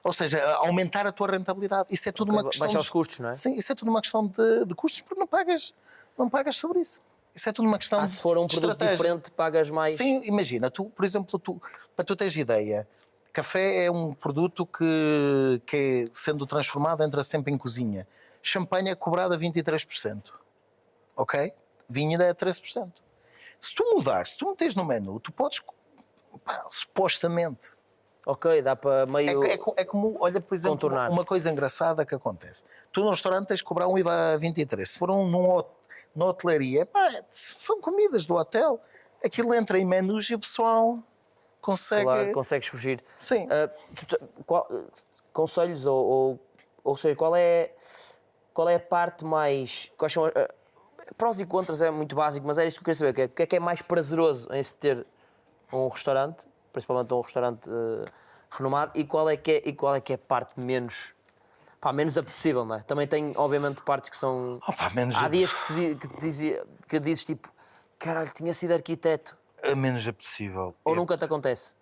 Ou seja, aumentar a tua rentabilidade. Isso é tudo uma questão... Baixar os custos, não é? Sim, isso é tudo uma questão de custos, porque não pagas sobre isso. Isso é tudo uma questão de se for um produto diferente, pagas mais... Sim, imagina, por exemplo, para tu teres ideia, café é um produto que sendo transformado, entra sempre em cozinha. Champanhe é cobrado a 23%. Ok? Vinho é 13%. Se tu meteres no menu, tu podes, supostamente, Ok, dá para meio É como, olha, por exemplo, contornar. uma coisa engraçada que acontece. Tu no restaurante tens de cobrar um IVA 23. Se for na hotelaria, pá, são comidas do hotel. Aquilo entra em menus e o pessoal consegue... Claro, consegues fugir. Sim. Conselhos ou seja, qual é a parte mais... Quais são, prós e contras é muito básico, mas é isto que eu queria saber. O que é mais prazeroso em se ter um restaurante, principalmente um restaurante renomado, e qual é que é a parte menos... Pá, menos apetecível, não é? Também tem, obviamente, partes que são... Menos... Há dias que dizes tipo, caralho, tinha sido arquiteto. Menos apetecível. Ou nunca te acontece?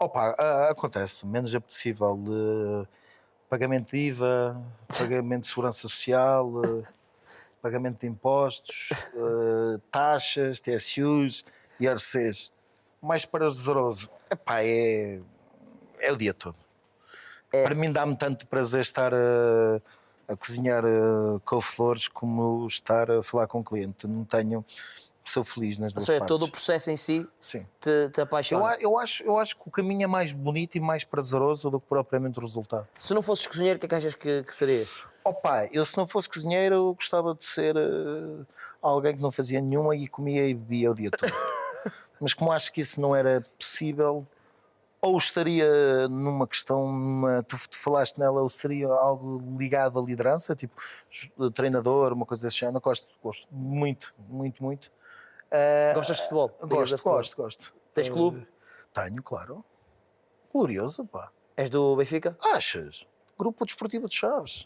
Acontece. Menos apetecível. Pagamento de IVA, pagamento de segurança social, pagamento de impostos, taxas, TSUs, IRCs. Mais prazeroso. É o dia todo. Para mim dá-me tanto prazer estar a cozinhar couve-flores como estar a falar com o cliente. Sou feliz nas Ou duas seja, partes. todo o processo em si Sim. te apaixona. Eu acho que o caminho é mais bonito e mais prazeroso do que propriamente o resultado. Se não fosses cozinheiro, o que é que achas que serias? Eu se não fosse cozinheiro, eu gostava de ser alguém que não fazia nenhuma e comia e bebia o dia todo. Mas como acho que isso não era possível, ou estaria numa questão, tu falaste nela, ou seria algo ligado à liderança, tipo treinador, uma coisa desse género. Gosto muito, muito, muito. Gostas de futebol? Ligas de futebol? Gosto. Tens clube? Tenho, claro. Glorioso, pá. És do Benfica? Achas? Grupo Desportivo de Chaves.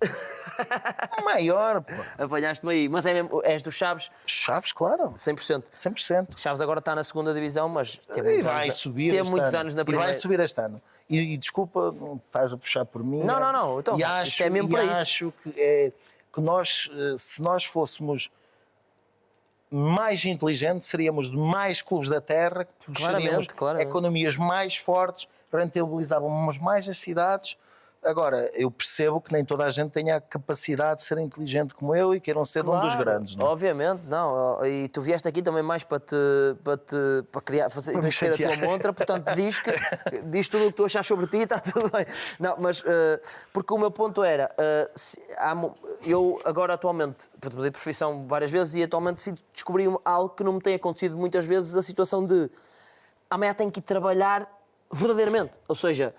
Maior, pá. Apanhaste-me aí. Mas é mesmo, és dos Chaves Chaves, claro. 100%. 100%. Chaves agora está na segunda divisão, mas E vai subir teve este muitos ano. anos na E primeira. vai subir este ano. E desculpa, não estás a puxar por mim. Não. Então, e isto é mesmo para isso. acho que nós, se nós fôssemos mais inteligentes, seríamos de mais clubes da terra, que puxaríamos Claramente. economias mais fortes, rentabilizávamos mais as cidades. Agora, eu percebo que nem toda a gente tenha a capacidade de ser inteligente como eu e queiram ser um dos grandes, não é? Obviamente, não. E tu vieste aqui também mais para criar, fazer Para me ser a tua chatear. montra, portanto diz tudo o que tu achas sobre ti, está tudo bem. Não, mas porque o meu ponto era, eu agora atualmente, mudei de profissão várias vezes e atualmente descobri algo que não me tem acontecido muitas vezes, a situação de amanhã tenho que ir trabalhar verdadeiramente, ou seja,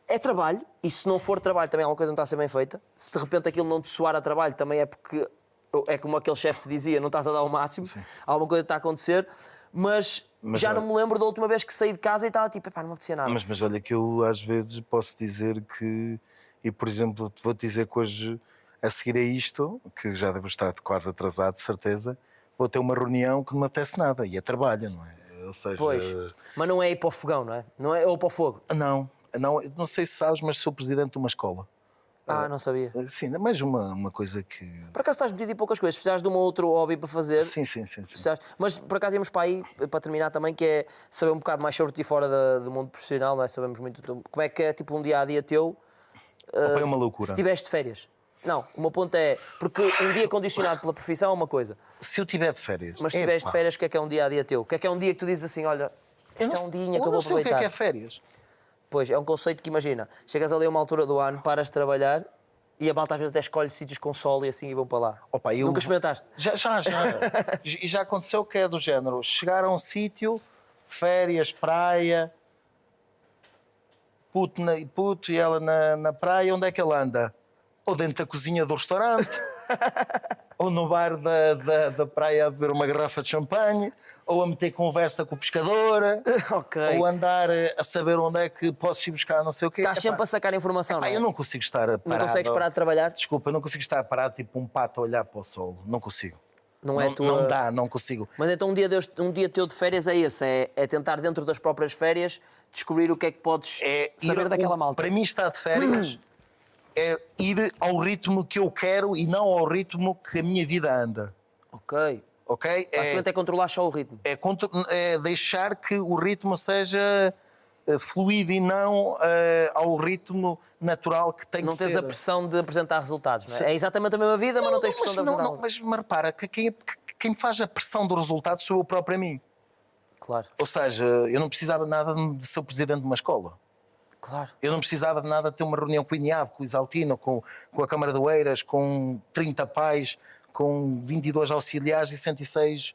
é trabalho, e se não for trabalho também alguma coisa não está a ser bem feita. Se de repente aquilo não te soar a trabalho, também é porque é como aquele chefe te dizia, não estás a dar o máximo. Sim. Alguma coisa está a acontecer, mas já não me lembro da última vez que saí de casa e estava tipo, não me apetecia nada. Mas olha que eu às vezes posso dizer que, e por exemplo, vou-te dizer que hoje, a seguir a isto, que já devo estar quase atrasado, de certeza, vou ter uma reunião que não me apetece nada, e é trabalho, não é? Ou seja... Pois, mas não é ir para o fogão, não é? Não é ou para o fogo? Não sei se sabes, mas sou presidente de uma escola. Não sabia. Sim, mas uma coisa que... Por acaso estás metido em poucas coisas, precisas de um outro hobby para fazer. Sim. Mas por acaso íamos para aí, para terminar também, que é saber um bocado mais sobre ti fora do mundo profissional, não é? Sabemos muito como é que é tipo um dia-a-dia teu. É uma loucura. Se estiveres de férias. Não, o meu ponto é, porque um dia condicionado pela profissão é uma coisa. Se eu tiver de férias... Mas se estiveres de férias, o que é um dia-a-dia teu? O que é um dia que tu dizes assim, olha, isto é um dia que eu vou aproveitar? Eu não sei o que é férias. Pois, é um conceito que imagina, chegas ali a uma altura do ano, paras de trabalhar e a malta às vezes até escolhe sítios com sol e assim e vão para lá. Nunca experimentaste? Já. E já aconteceu que é do género, chegar a um sítio, férias, praia, puto e ela na praia, onde é que ele anda? Ou dentro da cozinha do restaurante, ou no bar da praia a beber uma garrafa de champanhe, ou a meter conversa com o pescador, ou andar a saber onde é que posso ir buscar não sei o quê. Estás sempre a sacar informação, não é? Eu não consigo estar parado. Não consegues parar de trabalhar? Desculpa, eu não consigo estar parado tipo um pato a olhar para o sol. Não consigo. Não dá, não consigo. Mas então um dia teu de férias é esse, é tentar dentro das próprias férias descobrir o que é que podes saber daquela malta. Para mim estar de férias é ir ao ritmo que eu quero e não ao ritmo que a minha vida anda. Ok. Basicamente é controlar só o ritmo. É deixar que o ritmo seja fluido e não ao ritmo natural que tem que ser. Não tens a pressão de apresentar resultados, não é? É exatamente a mesma vida, mas não tens pressão de apresentar resultados. Mas repara, que quem faz a pressão dos resultados sou eu próprio a mim. Claro. Ou seja, eu não precisava nada de ser o presidente de uma escola. Claro. Eu não precisava de nada ter uma reunião com o INIAV, com o Isaltino, com a Câmara de Oeiras, com 30 pais, com 22 auxiliares e 106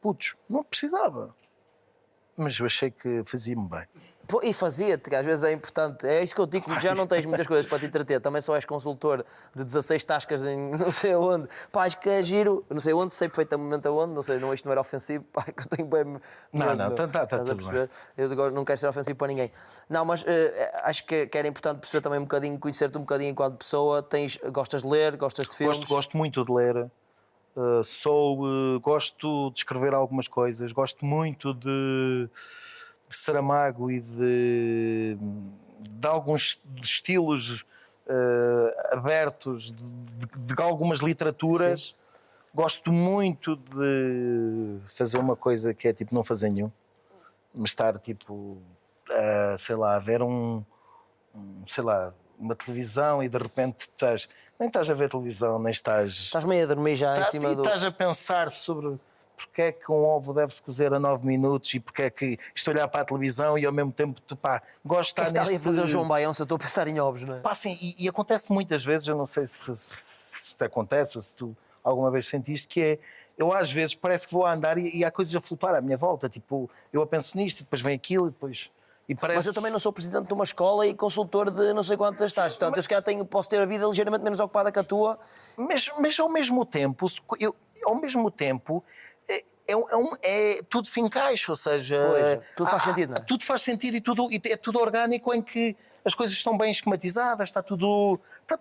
putos. Não precisava. Mas eu achei que fazia-me bem. Pô, e fazia-te, que às vezes é importante. É isso que eu digo, que já não tens muitas coisas para te entreter. Também só és consultor de 16 tascas em não sei aonde. Pá, acho que é giro. Não sei onde, sei perfeitamente aonde. Não sei, não, isto não era ofensivo. Pá, que eu tenho bem... Não, está tudo bem. Eu não quero ser ofensivo para ninguém. Não, mas acho que era importante perceber também um bocadinho, conhecer-te um bocadinho enquanto pessoa. Gostas de ler, gostas de filmes? Gosto muito de ler. Gosto de escrever algumas coisas. Gosto muito de Saramago e de alguns estilos abertos de algumas literaturas. Sim. Gosto muito de fazer uma coisa que é tipo não fazer nenhum, mas estar tipo sei lá, a ver sei lá, uma televisão e de repente nem estás a ver televisão, nem estás meio a dormir já em cima do... Estás a pensar sobre porque é que um ovo deve-se cozer a 9 minutos e porque é que estou a olhar para a televisão e ao mesmo tempo, pá, gosto de estar neste... a fazer o João Baião se eu estou a pensar em ovos, não é? Pá, sim, e acontece muitas vezes, eu não sei se te acontece ou se tu alguma vez sentiste, que é, eu às vezes parece que vou a andar e há coisas a flutuar à minha volta, tipo, eu penso nisto e depois vem aquilo e depois... Mas eu também não sou presidente de uma escola e consultor de não sei quantas taxas. Portanto, eu se calhar posso ter a vida ligeiramente menos ocupada que a tua. Mas ao mesmo tempo, tudo se encaixa, ou seja... Pois, tudo faz sentido, não é? Tudo faz sentido e é tudo orgânico em que as coisas estão bem esquematizadas, está tudo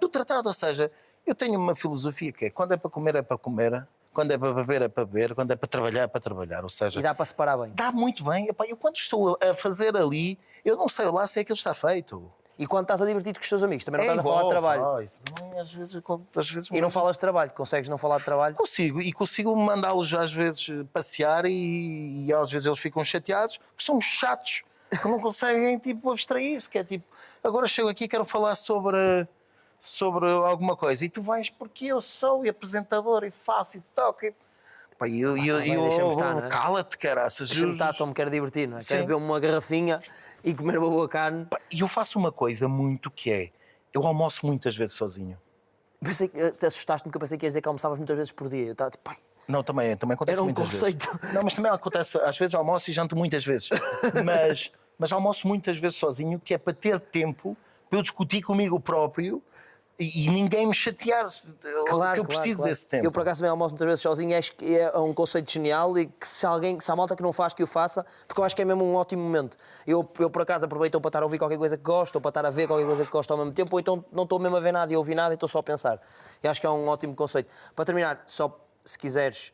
tratado, ou seja, eu tenho uma filosofia que é, quando é para comer, quando é para beber, é para beber, quando é para trabalhar, é para trabalhar, ou seja... E dá para separar bem. Dá muito bem. Epá, eu quando estou a fazer ali, eu não sei lá se aquilo está feito. E quando estás a divertir-te com os teus amigos, também não estás a falar de trabalho. Isso também, às vezes e não falas de trabalho, consegues não falar de trabalho? Consigo mandá-los às vezes passear e às vezes eles ficam chateados, porque são chatos, que não conseguem tipo abstrair-se, que é tipo, agora chego aqui e quero falar sobre alguma coisa e tu vais porque eu sou apresentador e faço e toco e... Pá, deixa-me estar, não é? Cala-te, caraças. Deixa-me estar, só me quero divertir, não é? Quero beber uma garrafinha e comer uma boa carne. E eu faço uma coisa muito que é, eu almoço muitas vezes sozinho. Pensei que assustaste-me, que eu pensei que ias dizer que almoçavas muitas vezes por dia. Eu estava tipo, pai... Não, também acontece muitas vezes. Não, mas também acontece, às vezes almoço e janto muitas vezes. mas almoço muitas vezes sozinho, que é para ter tempo, para eu discutir comigo próprio e ninguém me chatear, claro, que eu preciso desse tempo. Eu por acaso também almoço muitas vezes sozinho, acho que é um conceito genial e que se há malta que não faz, que o faça, porque eu acho que é mesmo um ótimo momento. Eu por acaso aproveito ou para estar a ouvir qualquer coisa que gosto, ou para estar a ver qualquer coisa que gosto ao mesmo tempo, ou então não estou mesmo a ver nada e a ouvir nada e estou só a pensar. E acho que é um ótimo conceito. Para terminar, só se quiseres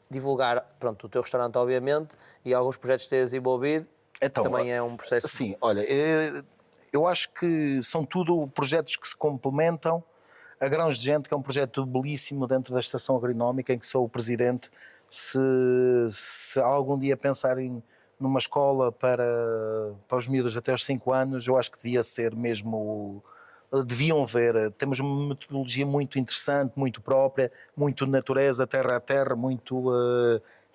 divulgar, pronto, o teu restaurante obviamente, e alguns projetos que tens envolvido, então, também é um processo... Sim, olha... Eu acho que são tudo projetos que se complementam. A Grãos de Gente, que é um projeto belíssimo dentro da Estação Agronómica, em que sou o presidente. Se algum dia pensarem numa escola para os miúdos até aos 5 anos, eu acho que devia ser mesmo... Deviam ver. Temos uma metodologia muito interessante, muito própria, muito natureza, terra a terra, muito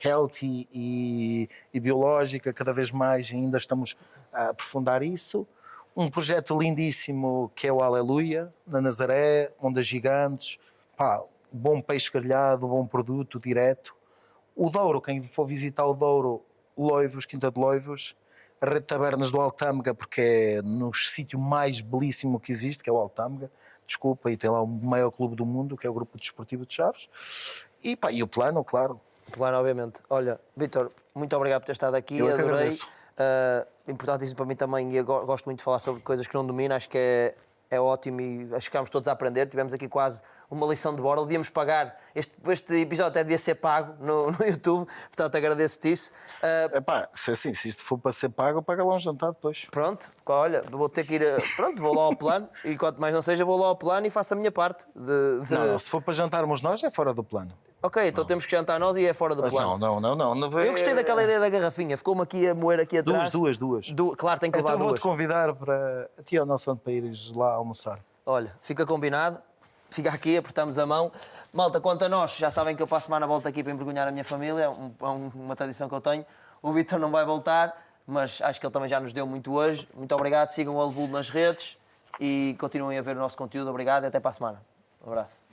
healthy e biológica. Cada vez mais ainda estamos a aprofundar isso. Um projeto lindíssimo que é o Aleluia, na Nazaré, Ondas Gigantes, pá, bom peixe grelhado, bom produto, direto. O Douro, quem for visitar o Douro, Loivos, Quinta de Loivos, a rede de tabernas do Altâmega, porque é no sítio mais belíssimo que existe, que é o Altâmega, desculpa, e tem lá o maior clube do mundo, que é o Grupo Desportivo de Chaves. E, pá, e o Plano, claro. O Plano, obviamente. Olha, Vítor, muito obrigado por ter estado aqui. Eu adorei. Agradeço. Importantíssimo para mim também, e eu gosto muito de falar sobre coisas que não domino, acho que é ótimo e acho que ficámos todos a aprender. Tivemos aqui quase uma lição de borla, devíamos pagar, este episódio até devia ser pago no YouTube, portanto agradeço-te isso. Epá, se isto for para ser pago, paga lá um jantar depois. Pronto, olha, vou ter que ir, pronto, vou lá ao Plano e quanto mais não seja, vou lá ao Plano e faço a minha parte. Não, se for para jantarmos nós, é fora do plano. Ok, então temos que jantar nós e é fora do plano. Não. Eu gostei daquela ideia da garrafinha, ficou-me aqui a moer aqui atrás. Duas. Claro, tem que levar então duas. Vou-te convidar para a ti ao nosso ano para ires lá almoçar. Olha, fica combinado, fica aqui, apertamos a mão. Malta, quanto a nós, já sabem que eu para a semana volto aqui para envergonhar a minha família, é uma tradição que eu tenho. O Vítor não vai voltar. mas acho que ele também já nos deu muito hoje. Muito obrigado, sigam o All Bull nas redes e continuem a ver o nosso conteúdo. Obrigado e até para a semana. Um abraço.